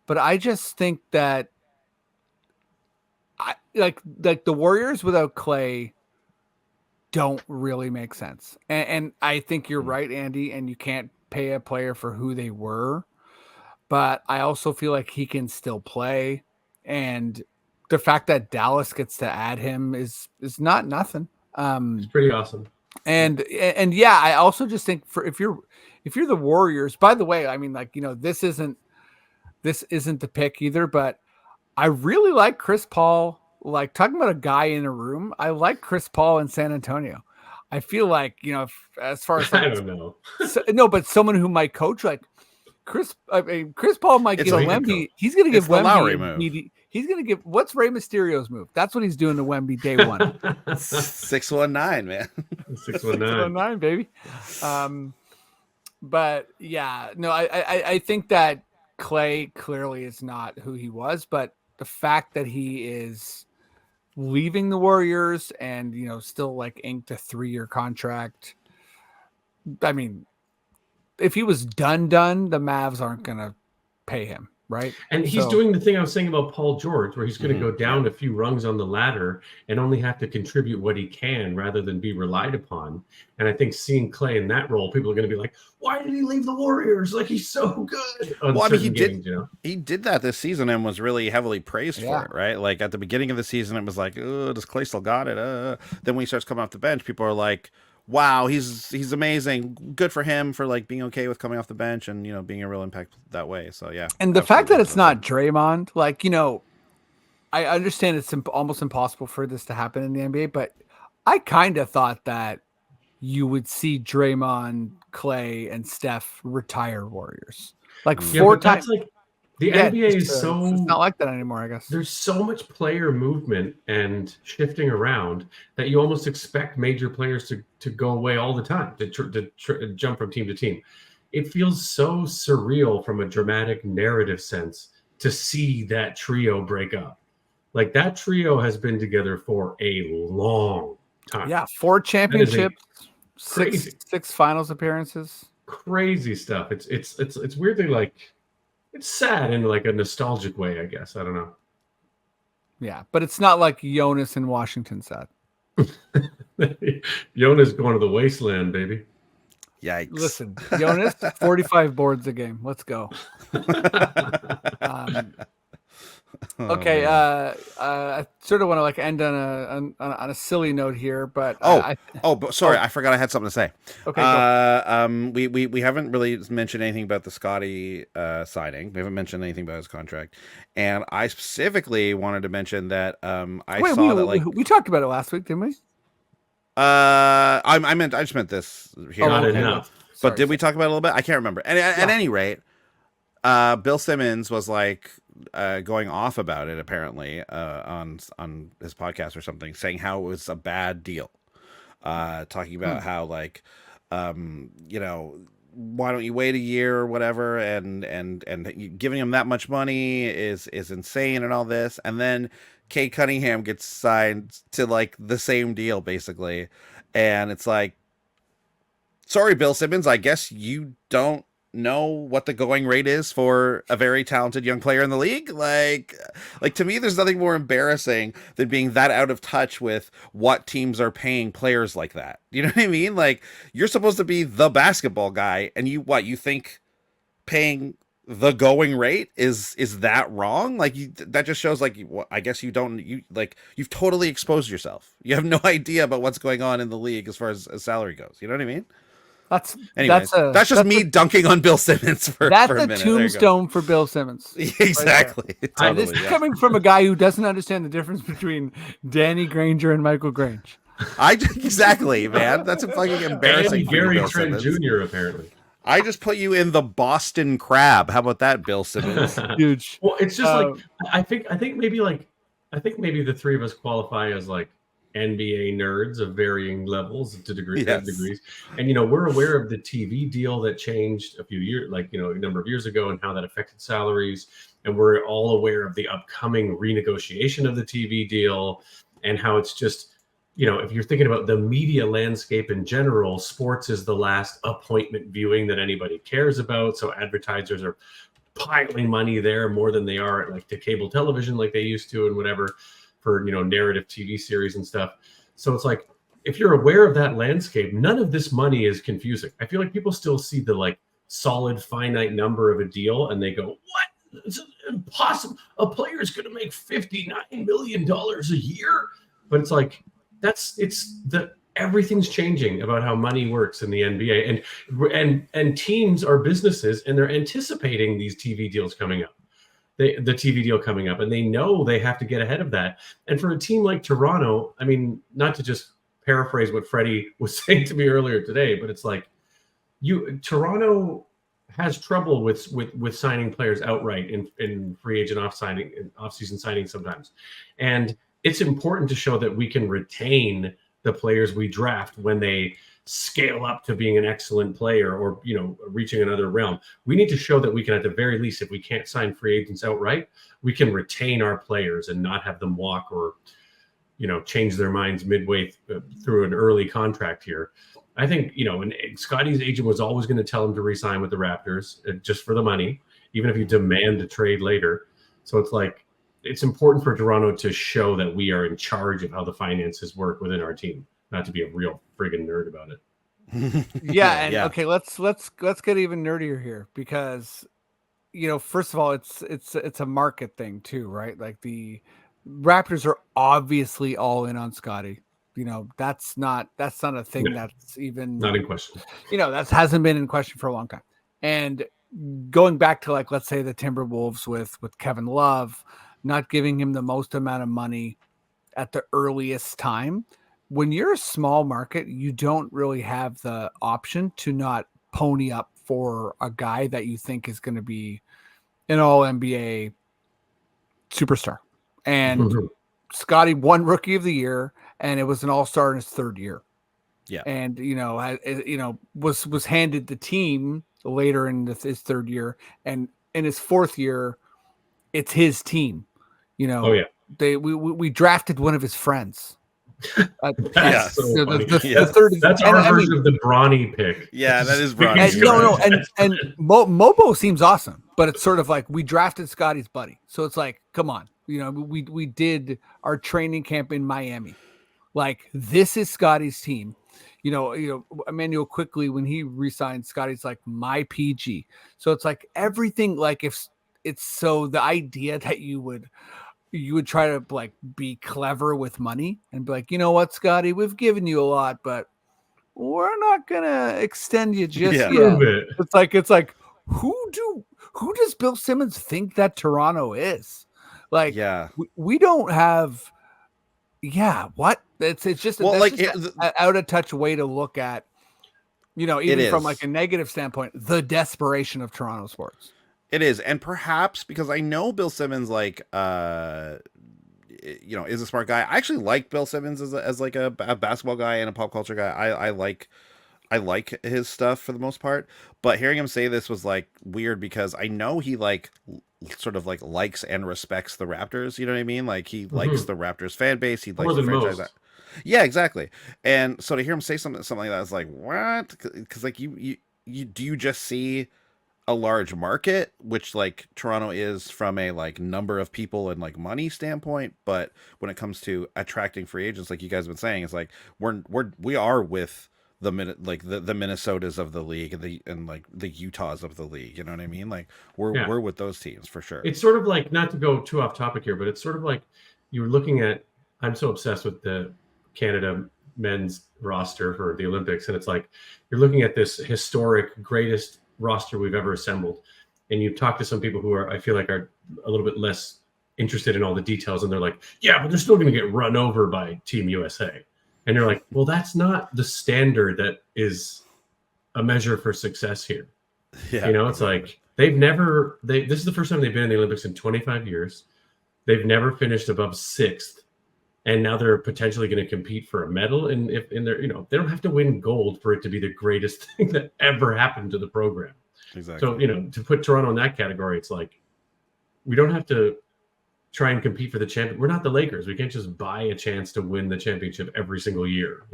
but I just think that I like the Warriors without Clay don't really make sense. And I think you're right, Andy, and you can't pay a player for who they were. But I also feel like he can still play, and the fact that Dallas gets to add him is not nothing. It's pretty awesome. And yeah, I also just think if you're the Warriors, by the way, I mean, like, you know, this isn't the pick either, but I really like Chris Paul. Like, talking about a guy in a room, I like Chris Paul in San Antonio. I feel like, you know, as far as like, I don't know, no, but someone who might coach like Chris Paul might get a Wemby. He's going to give Wemby. He's going to give. What's Rey Mysterio's move? That's what he's doing to Wemby day one. 619, man. 619, baby. But yeah, no, I think that Clay clearly is not who he was, but the fact that he is leaving the Warriors and, you know, still like inked a 3-year contract. I mean, if he was done, the Mavs aren't going to pay him, right? And he's doing the thing I was saying about Paul George, where he's going to go down a few rungs on the ladder and only have to contribute what he can rather than be relied upon. And I think seeing Clay in that role, people are going to be like, why did he leave the Warriors? Like, he's so good. Well, I mean, he did that this season and was really heavily praised for it, right? Like, at the beginning of the season, it was like, oh, does Clay still got it? Then when he starts coming off the bench, people are like, wow, he's amazing. Good for him for like being okay with coming off the bench and, you know, being a real impact that way. So yeah. And the fact that it's not Draymond, like, you know, I understand it's almost impossible for this to happen in the NBA, but I kind of thought that you would see Draymond, Clay, and Steph retire Warriors. Like 4 times. Like, the NBA is it's not like that anymore, I guess. There's so much player movement and shifting around that you almost expect major players to go away all the time, to jump from team to team. It feels so surreal from a dramatic narrative sense to see that trio break up. Like, that trio has been together for a long time. Yeah, 4 championships, 6 finals appearances. Crazy stuff. It's weirdly like, it's sad in like a nostalgic way, I guess. I don't know. Yeah, but it's not like Jonas in Washington sad. Jonas going to the wasteland, baby. Yikes. Listen, Jonas, 45 boards a game. Let's go. Okay, I sort of want to like end on a silly note here, but sorry, I forgot I had something to say. Okay, go. We haven't really mentioned anything about the Scotty signing. We haven't mentioned anything about his contract, and I specifically wanted to mention that we talked about it last week, didn't we? I just meant this here. Not enough. But did we talk about it a little bit? I can't remember. And at any rate, Bill Simmons was like going off about it apparently on his podcast or something, saying how it was a bad deal. Talking about how like why don't you wait a year or whatever, and giving him that much money is insane and all this. And then Kate Cunningham gets signed to like the same deal basically, and it's like, sorry, Bill Simmons, I guess you don't know what the going rate is for a very talented young player in the league. Like to me, there's nothing more embarrassing than being that out of touch with what teams are paying players like that. You know what I mean? Like, you're supposed to be the basketball guy, and you think paying the going rate is that wrong? Like, that just shows like, I guess you've totally exposed yourself. You have no idea about what's going on in the league as far as salary goes. You know what I mean? That's just me dunking on Bill Simmons for a minute. That's a tombstone for Bill Simmons. Exactly. Right totally, this is coming from a guy who doesn't understand the difference between Danny Granger and Michael Grange. Exactly, man. That's a fucking embarrassing. And Gary Trent Jr. apparently. I just put you in the Boston Crab. How about that, Bill Simmons? Huge. Well, it's just I think maybe the three of us qualify as like NBA nerds of varying levels to degrees. And we're aware of the TV deal that changed a number of years ago, and how that affected salaries. And we're all aware of the upcoming renegotiation of the TV deal, and how it's just, if you're thinking about the media landscape in general, sports is the last appointment viewing that anybody cares about. So advertisers are piling money there more than they are at to cable television like they used to, and whatever, for narrative TV series and stuff. So it's like, if you're aware of that landscape, none of this money is confusing. I feel like people still see the solid finite number of a deal, and they go, what? It's impossible. A player is going to make $59 million a year. But it's like, everything's changing about how money works in the NBA, and teams are businesses, and they're anticipating these TV deals coming up. The TV deal coming up, and they know they have to get ahead of that. And for a team like Toronto, I mean, not to just paraphrase what Freddie was saying to me earlier today, but it's like, Toronto has trouble with signing players outright in free agent off-season signings sometimes. And it's important to show that we can retain the players we draft when they scale up to being an excellent player, or reaching another realm. We need to show that we can, at the very least, if we can't sign free agents outright, we can retain our players and not have them walk or change their minds midway through an early contract here. I think and Scotty's agent was always going to tell him to re-sign with the Raptors just for the money, even if you demand a trade later. So it's like, it's important for Toronto to show that we are in charge of how the finances work within our team, not to be a real friggin' nerd about it. Okay, let's get even nerdier here, because first of all, it's a market thing too, right? Like, the Raptors are obviously all in on Scotty. That's not a thing that's even not in question. That hasn't been in question for a long time. And going back to let's say the Timberwolves with Kevin Love, not giving him the most amount of money at the earliest time. When you're a small market, you don't really have the option to not pony up for a guy that you think is going to be an all-NBA superstar. And Scotty won Rookie of the Year, and it was an all-star in his third year. Yeah. And, was handed the team later in his third year, and in his fourth year, it's his team. We drafted one of his friends. That's so funny. That's our version of the Bronny pick. Yeah, that is Bronny. And Mobo seems awesome, but it's sort of like, we drafted Scotty's buddy. So it's like, come on, we did our training camp in Miami. Like, this is Scotty's team. Emmanuel quickly when he re-signed Scotty's like my PG. So it's like everything, like if it's so the idea that you would try to like be clever with money and be like, you know what, Scotty, we've given you a lot, but we're not gonna extend you just yet. It's like who does Bill Simmons think that Toronto is? Like, we don't have. Yeah, what? It's just an out of touch way to look at, even from like a negative standpoint, the desperation of Toronto sports. It is, and perhaps because I know Bill Simmons, like, is a smart guy. I actually like Bill Simmons as like a basketball guy and a pop culture guy. I like his stuff for the most part, but hearing him say this was like weird because I know he like sort of like likes and respects the Raptors. You know what I mean? Like he likes the Raptors fan base. He likes the franchise. Yeah, exactly. And so to hear him say something like that, it's like, what? Because like you do you just see a large market, which like Toronto is from a like number of people and like money standpoint, but when it comes to attracting free agents, like you guys have been saying, it's like we are with the Minnesotas of the league and the Utahs of the league. You know what I mean? Like we're with those teams for sure. It's sort of like, not to go too off topic here, but it's sort of like you were looking at. I'm so obsessed with the Canada men's roster for the Olympics, and it's like you're looking at this historic greatest roster we've ever assembled, and you talk to some people who I feel like are a little bit less interested in all the details, and they're like, yeah, but they're still going to get run over by Team USA. And you're like, well, that's not the standard that is a measure for success here. Yeah, it's like this is the first time they've been in the Olympics in 25 years. They've never finished above 6th. And now they're potentially going to compete for a medal. And if in their, they don't have to win gold for it to be the greatest thing that ever happened to the program. Exactly. So, to put Toronto in that category, it's like, we don't have to try and compete for the champion. We're not the Lakers. We can't just buy a chance to win the championship every single year.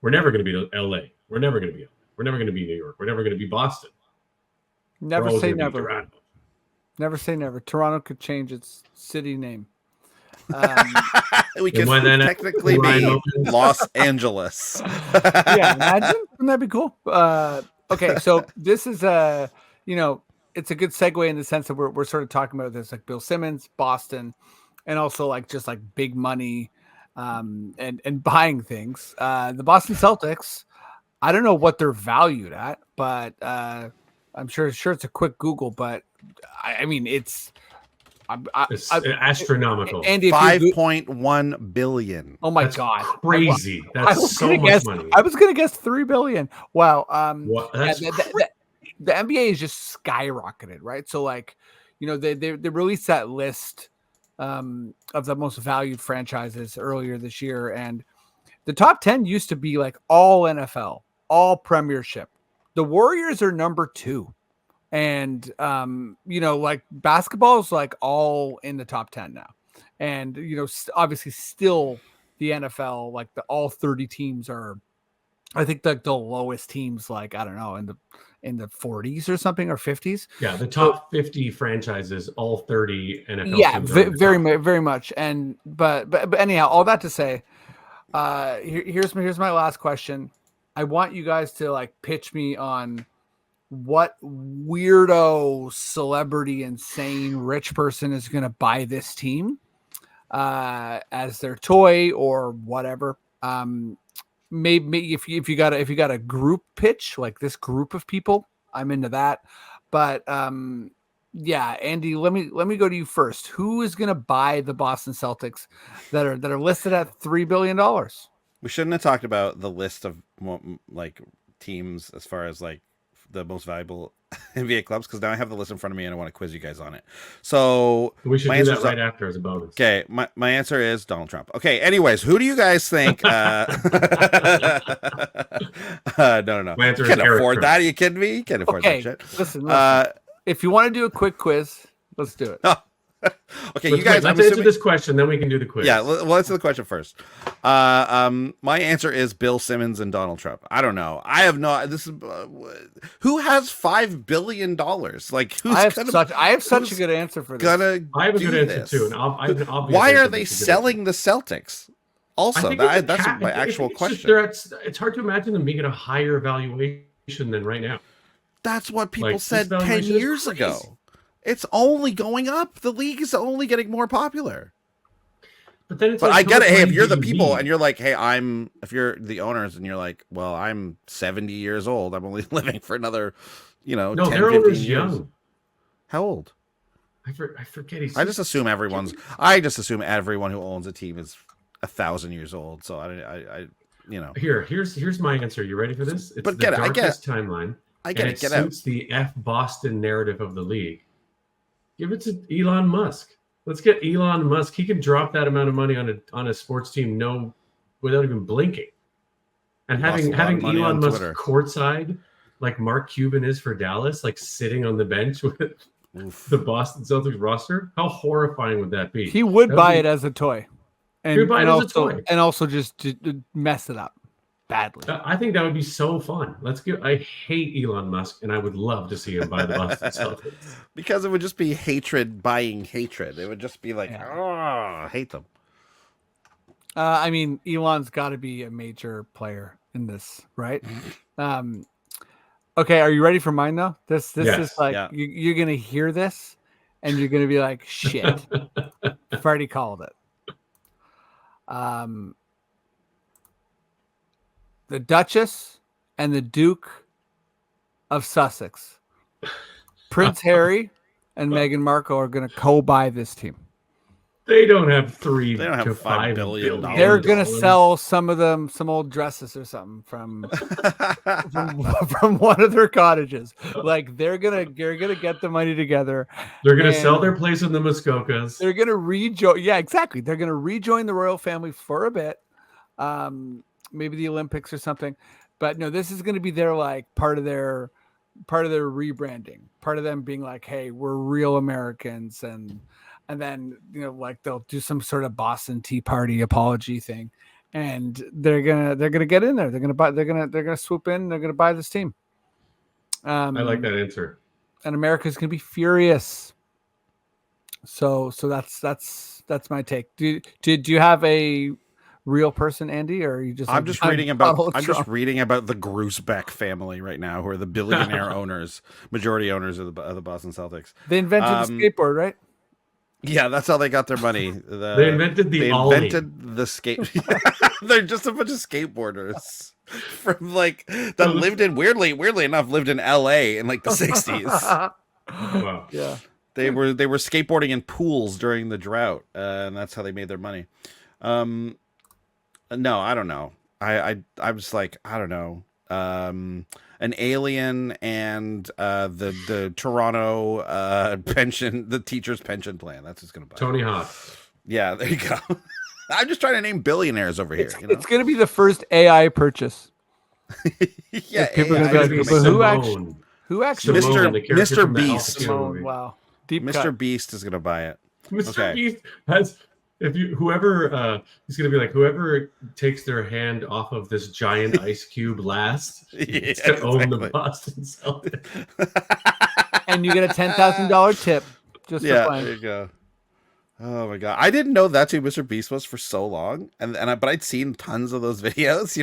We're never going to be LA. We're never going to be LA. We're never going to be New York. We're never going to be Boston. Never say never. Never say never. Toronto could change its city name. We could technically be Los Angeles. Yeah, imagine. Wouldn't that be cool? Okay, so this is it's a good segue in the sense that we're sort of talking about this, like Bill Simmons, Boston, and also like just like big money and buying things. The Boston Celtics, I don't know what they're valued at, but I'm sure it's a quick Google, but I mean it's astronomical. And $5.1 billion. Oh my That's God, crazy! That's so much money. I was gonna guess $3 billion. Wow. The NBA is just skyrocketed, right? So like, they released that list of the most valued franchises earlier this year, and the top 10 used to be like all NFL, all Premiership. The Warriors are number 2. And, like basketball is like all in the top 10 now. And, obviously still the NFL, like all 30 teams are, I think the lowest teams, like, I don't know, in the 40s or something or 50s. Yeah. The top 50 franchises, all 30 NFL teams. Yeah, very much. And, but anyhow, all that to say, here's my last question. I want you guys to like pitch me on what weirdo celebrity insane rich person is going to buy this team as their toy or whatever. Maybe if you got a group pitch, like this group of people, I'm into that. But yeah, Andy, let me go to you first. Who is going to buy the Boston Celtics that are listed at $3 billion? We shouldn't have talked about the list of like teams as far as like the most valuable NBA clubs, because now I have the list in front of me and I want to quiz you guys on it. So we should do that right after as a bonus. Okay, my answer is Donald Trump. Okay, anyways, who do you guys think? No. My answer you can't is afford Eric that. Are you kidding me? You can't afford that shit. Listen, if you want to do a quick quiz, let's do it. Okay, you guys. Let's answer this question, then we can do the quiz. Yeah, we'll answer the question first. My answer is Bill Simmons and Donald Trump. I don't know. I have no. This is who has $5 billion. Like who's I have such a good answer for this. I have a good answer too. And I'll why are they selling the Celtics? Also, that's my actual question. It's hard to imagine them being at a higher valuation than right now. That's what people Like, said this 10 valuation is years crazy. ago. It's only going up. The league is only getting more popular. But then it's But like, I get it. how Hey, if great you're do the you people need? and you're like, hey, if you're the owners and you're like, well, I'm 70 years old. I'm only living for another, No, 10, their 15 owner's years. young. How old? I forget. I just assume everyone who owns a team is 1,000 years old. So Here's my answer. You ready for this? It's But the get it, I get it. darkest timeline. I get and it. Get out. suits the F Boston narrative of the league. Give it to Elon Musk. Let's get Elon Musk. He can drop that amount of money on a sports team without even blinking. And Lost a lot of having money Elon on Musk Twitter. courtside, like Mark Cuban is for Dallas, like sitting on the bench with Oof. the Boston Celtics roster. How horrifying would that be? He would That buy be- it as a toy, He would buy it as a toy. and also just to mess it up badly. I think that would be so fun. I hate Elon Musk, and I would love to see him buy the Boston Celtics. Because it would just be hatred buying hatred. It would just be like, I hate them. I mean, Elon's got to be a major player in this, right? Okay, are you ready for mine though? This Yes. is like Yeah. you're gonna hear this, and you're gonna be like, "Shit, I've already called it." The Duchess and the Duke of Sussex, Prince Harry and Meghan Markle are gonna co-buy this team. They don't have $3 They don't have to $5 $5 billion. billion. They're gonna sell some of them, some old dresses or something from one of their cottages. Like they're gonna get the money together. They're gonna and sell their place in the Muskokas. They're gonna rejoin. Yeah, exactly. They're gonna rejoin the royal family for a bit, maybe the Olympics or something. But no, this is gonna be their like part of their rebranding. Part of them being like, hey, we're real Americans, and then like they'll do some sort of Boston Tea Party apology thing, and they're gonna get in there. They're gonna swoop in. They're gonna buy this team. I like that answer. And America's gonna be furious. So that's my take. Do you have a real person, Andy, or are you just? I'm just reading about the Grusebeck family right now, who are the billionaire majority owners of the Boston Celtics. They invented the skateboard, right? Yeah, that's how they got their money. They invented the skate. They're just a bunch of skateboarders from that lived in weirdly enough lived in LA in like the 60s. Wow. Yeah. They were skateboarding in pools during the drought, and that's how they made their money. No, I don't know. I'm just like, I don't know. An alien and the Toronto pension, the teacher's pension plan. That's what's gonna buy. Tony Hawk. Yeah, there you go. I'm just trying to name billionaires over here. It's gonna be the first AI purchase. Yeah, People are gonna be like, but who actually Mr. Beast. Simone, wow. Deep Mr. cut. Beast is gonna buy it. Mr. Beast has. Whoever he's gonna be like, whoever takes their hand off of this giant ice cube last to own the Boston Celtics. And you get a $10,000 tip just for playing. There you go. Oh my god, I didn't know that's who Mr. Beast was for so long, but I'd seen tons of those videos,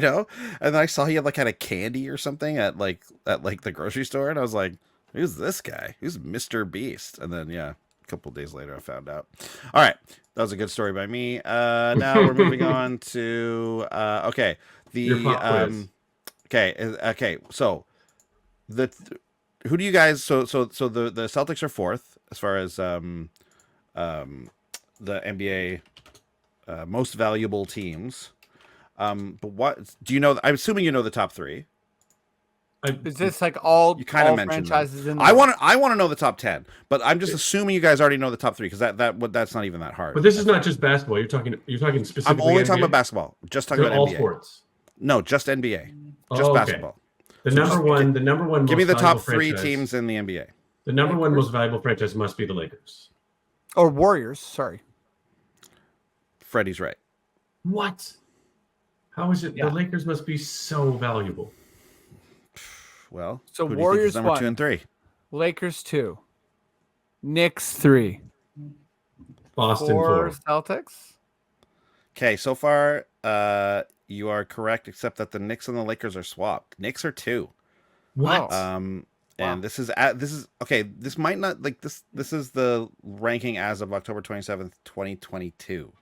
and then I saw he had a candy or something at the grocery store, and I was like, who's this guy? Who's Mr. Beast? And then a couple of days later I found out. All right, that was a good story by me. Now we're moving on to okay, Your pop quiz. Okay, so who do you guys so the Celtics are fourth as far as the NBA most valuable teams. But what do you know? I'm assuming you know the top three. Is this like all you kind of mentioned franchises in there? I want to know the top 10, but I'm just assuming you guys already know the top three because that's not even that hard. But this is not just basketball. You're talking specifically. I'm only NBA? talking about basketball. Just talking about all NBA. Sports. No, just NBA. Just basketball. The number one. Give me the top three teams in the NBA. The number one most valuable franchise must be the Lakers. Or Warriors. Sorry. Freddie's right. What? How is it? Yeah. The Lakers must be so valuable. Well, so who Warriors do you think is number 1, 2 and 3. Lakers 2, Knicks 3, Boston 4. Celtics. Okay, so far, you are correct, except that the Knicks and the Lakers are swapped. Knicks are 2. What? And Wow. this is okay. This might not like this. This is the ranking as of October 27th, 2022.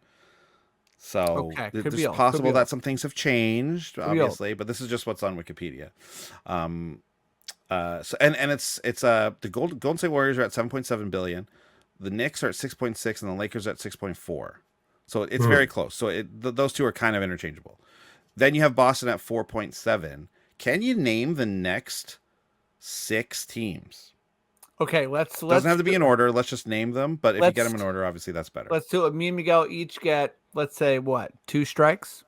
So Okay, could it's be old, could possible be that old. some things have changed, be old. obviously, but this is just what's on Wikipedia. So and it's the Golden State Warriors are at 7.7 billion, the Knicks are at 6.6, and the Lakers are at 6.4. So it's very close. So those two are kind of interchangeable. Then you have Boston at 4.7. Can you name the next 6 teams? Okay, let's Doesn't have to be in order. Let's just name them. But if you get them in order, obviously that's better. Let's do it. Me and Miguel each get, let's say, what, 2 strikes?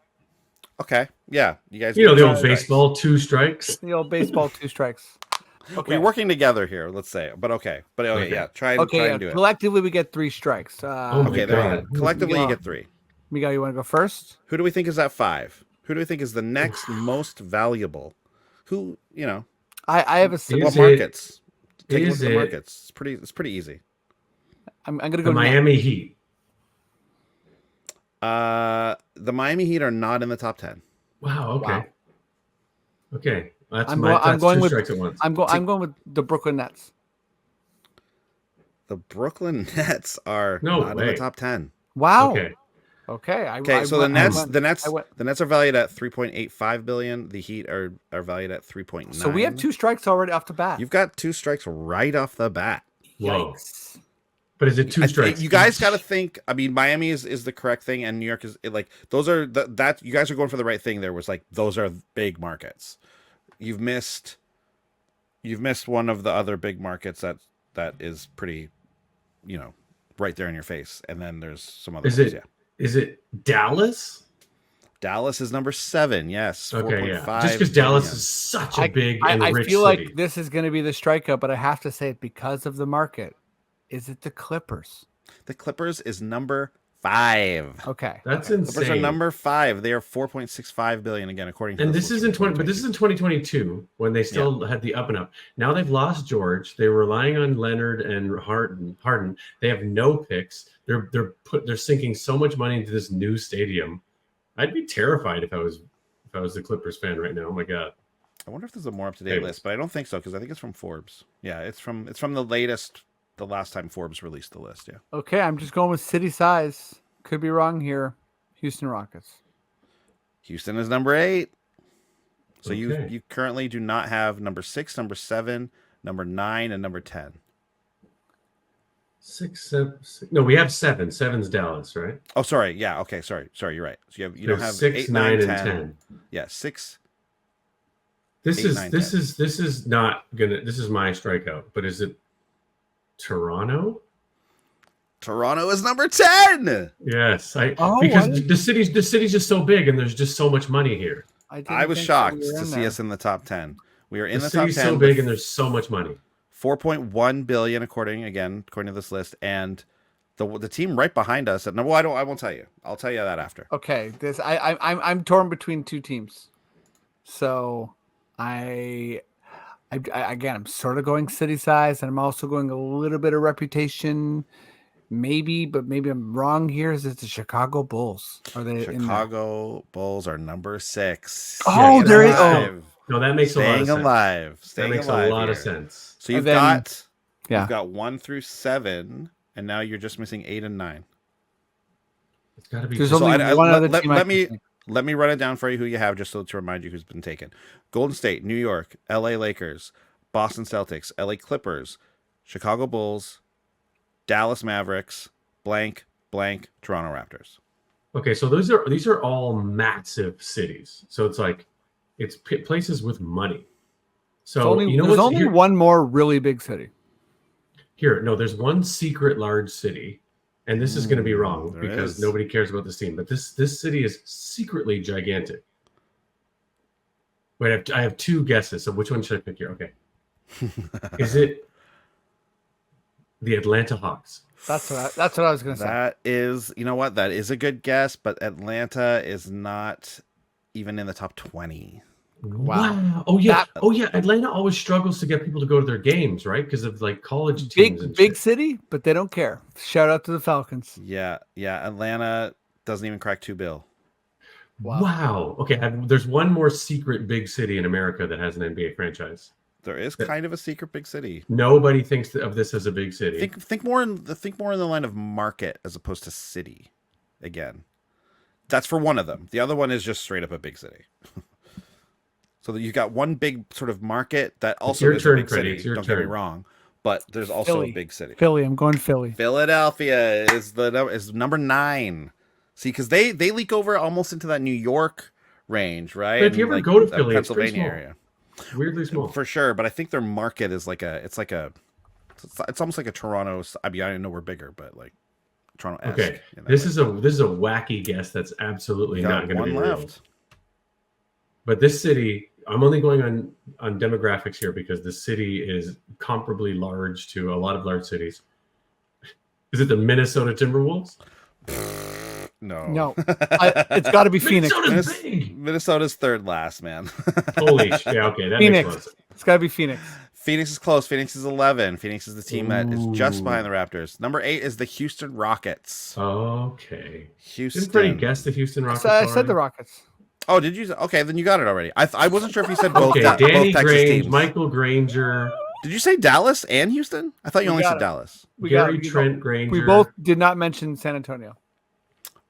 Okay. Yeah. You guys. You know, get the 2 old strikes. baseball, 2 strikes. The old baseball 2 strikes. Okay. We're working together here. Let's say, but okay. Yeah. Try and do it. Collectively, we get 3 strikes. Oh my Okay. There you God. go. Collectively, you Miguel. get 3. Miguel, you want to go first? Who do we think is at 5? Who do we think is the next most valuable? Who, I have a. Is what it- markets? Take a look is at the it- markets. It's pretty easy. I'm going to The go Miami Heat. The Miami Heat are not in the top 10. Wow. Okay. Wow. Okay. That's I'm that's going 2 with- strikes at once. I'm going with the Brooklyn Nets. The Brooklyn Nets are No not in way. the top 10. Wow. Okay. Okay. Okay, so the Nets are valued at 3.85 billion. The Heat are valued at 3.9. So we have 2 strikes already off the bat. You've got 2 strikes right off the bat. Whoa. Yikes. But is it 2 strikes? You guys each? got to think. I mean, Miami is the correct thing, and New York is like those are that you guys are going for the right thing. There was like those are big markets. You've missed one of the other big markets that is pretty, right there in your face. And then there's some other. Is it Dallas? Dallas is number 7. Yes. Okay, yeah. 4.5 Just because Dallas billion. is such a big I and rich feel city. like this is going to be the strikeout, but I have to say it because of the market. Is it the Clippers? The Clippers is number 5. Okay. That's okay. insane. Clippers are number 5. They are 4.65 billion again, according to. And this is in 2022 when they still had the up and up. Now they've lost George. They're relying on Leonard and Harden. They have no picks. They're sinking so much money into this new stadium. I'd be terrified if I was the Clippers fan right now. Oh my God. I wonder if there's a more up-to-date list, but I don't think so because I think it's from Forbes. Yeah, it's from the last time Forbes released the list. Yeah. Okay, I'm just going with city size. Could be wrong here. Houston Rockets. Houston is number 8. So Okay. you currently do not have number 6, number 7, number 9, and number 10. 6, 7, 6. No, we have 7. 7's Dallas, right? Oh, sorry. Yeah. Okay. Sorry. You're right. So you don't have 6, 8, 9, 9, and 10. 10. Yeah, 6. This 8, is 9, this 10. is this is not gonna. This is my strikeout. But is it Toronto? Toronto is number 10. Yes, Oh, because what? the city's just so big and there's just so much money here. I was shocked to see us in the top 10. We are in the top 10. city's so big and there's so much money. 4.1 billion according to this list, and the team right behind us. No, I won't tell you. I'll tell you that after. Okay, I'm torn between 2 teams. So I again, I'm sort of going city size, and I'm also going a little bit of reputation. Maybe I'm wrong here. Is it the Chicago Bulls? Are they in there? Chicago Bulls are number 6. Oh, there is. Alive. No, that makes a lot of Staying sense. alive. That Staying makes alive a lot of here. sense. So you've And then- you've got 1 through 7, and now you're just missing 8 and 9. It's got to be. There's just- only one other let team. I me- can think. Let me run it down for you who you have, just so to remind you who's been taken. Golden State, New York, LA Lakers, Boston Celtics, LA Clippers, Chicago Bulls, Dallas Mavericks, blank, Toronto Raptors. Okay, so these are all massive cities. So it's like it's places with money. So you know there's what's only here, one more really big city. there's one secret large city, and this is going to be wrong there because is. nobody cares about this team. But this city is secretly gigantic. Wait, I have 2 guesses. So which one should I pick here? Okay, is it the Atlanta Hawks? That's what I was going to say. That is, you know what? That is a good guess, but Atlanta is not even in the top 20. Wow. Oh yeah. Atlanta always struggles to get people to go to their games, right? Because of like college teams. and Big shit. city, but they don't care. Shout out to the Falcons. Yeah. Atlanta Doesn't even crack $2 billion. Wow. Okay. There's one more secret big city in America that has an NBA franchise. There is kind of a secret big city. Nobody thinks of this as a big city. Think more in the line of market as opposed to city. Again, that's for one of them. The other one is just straight up a big city. So that you've got one big sort of market that also is a big city. Don't get me wrong, but there's also a big city. Philly. I'm going Philly. Philadelphia is number 9. See, because they leak over almost into that New York range, right? But if you ever go to Philly, Pennsylvania it's area, weirdly small for sure. But I think their market is it's almost like a Toronto. I mean, I didn't know we're bigger, but like Toronto. Okay, this is a wacky guess that's absolutely not going to be real. But this city, I'm only going on demographics here because the city is comparably large to a lot of large cities. Is it the Minnesota Timberwolves? No. It's got to be Phoenix. Minnesota's third last, man. Holy shit! Yeah, okay, that Phoenix. makes sense. It's got to be Phoenix. Phoenix is close. Phoenix is 11. Phoenix is the team that is just behind the Raptors. Number 8 is the Houston Rockets. Okay. Houston. Didn't Freddie guess the Houston Rockets? I said the Rockets. Oh, did you? Okay, then you got it already. I wasn't sure if you said both. Okay, both Danny Texas Grange, teams. Michael Granger. Did you say Dallas and Houston? I thought you only said Dallas. Gary Trent Granger. We both did not mention San Antonio.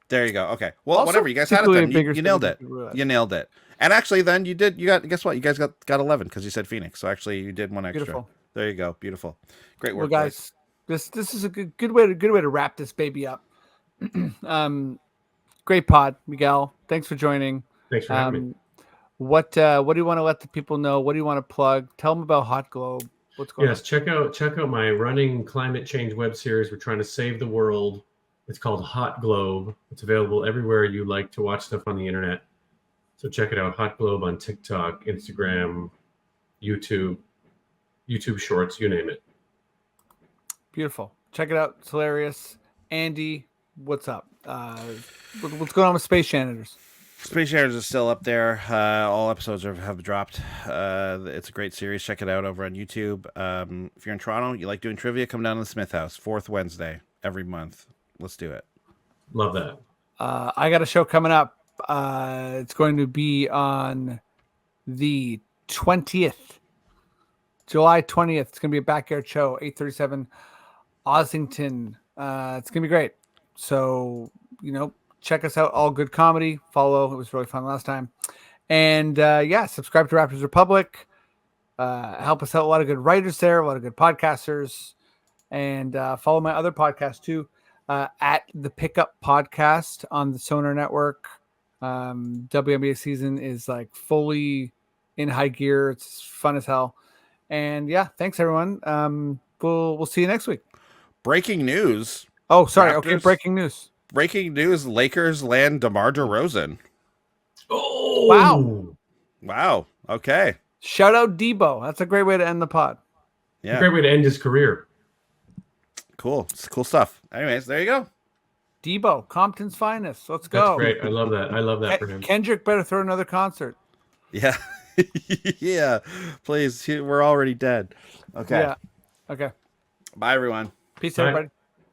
There you go. Okay. Well, Also, whatever. You guys had it then. You nailed it. city. You nailed it. And actually, then you did. You got. Guess what? You guys got 11 because you said Phoenix. So actually, you did one extra. Beautiful. There you go. Beautiful. Great work, well, guys. This is a good way to wrap this baby up. Great pod, Miguel. Thanks for joining. Thanks for having me. What do you want to let the people know? What do you want to plug? Tell them about Hot Globe. What's going on? Yes, check out my running climate change web series. We're trying to save the world. It's called Hot Globe. It's available everywhere you like to watch stuff on the internet. So check it out. Hot Globe on TikTok, Instagram, YouTube Shorts, you name it. Beautiful. Check it out. It's hilarious. Andy, what's up? What's going on with Space Janitors? Space Janitors is still up there. All episodes have dropped. It's a great series. Check it out over on YouTube. If you're in Toronto, you like doing trivia, come down to the Smith House. 4th Wednesday every month. Let's do it. Love that. I got a show coming up. It's going to be on the 20th. July 20th. It's going to be a backyard show, 837 Ossington. It's going to be great. So, check us out. All good comedy. Follow. It was really fun last time. And subscribe to Raptors Republic. Help us out. A lot of good writers there, a lot of good podcasters. And follow my other podcast too, at the Pickup Podcast on the Sonar Network. WNBA season is like fully in high gear. It's fun as hell. And thanks everyone. We'll see you next week. Breaking news. Oh, sorry. Raptors. Okay, breaking news. Breaking news. Lakers land DeMar DeRozan. Oh, Wow. Okay. Shout out Debo. That's a great way to end the pod. Yeah. a great way to end his career. Cool. It's cool stuff. Anyways, there you go. Debo, Compton's finest. Let's That's go. great. I love that. I love that for him. Kendrick better throw another concert. Yeah. Yeah. Please. We're already dead. Okay. Yeah. Okay. Bye, everyone. Peace, Bye. everybody.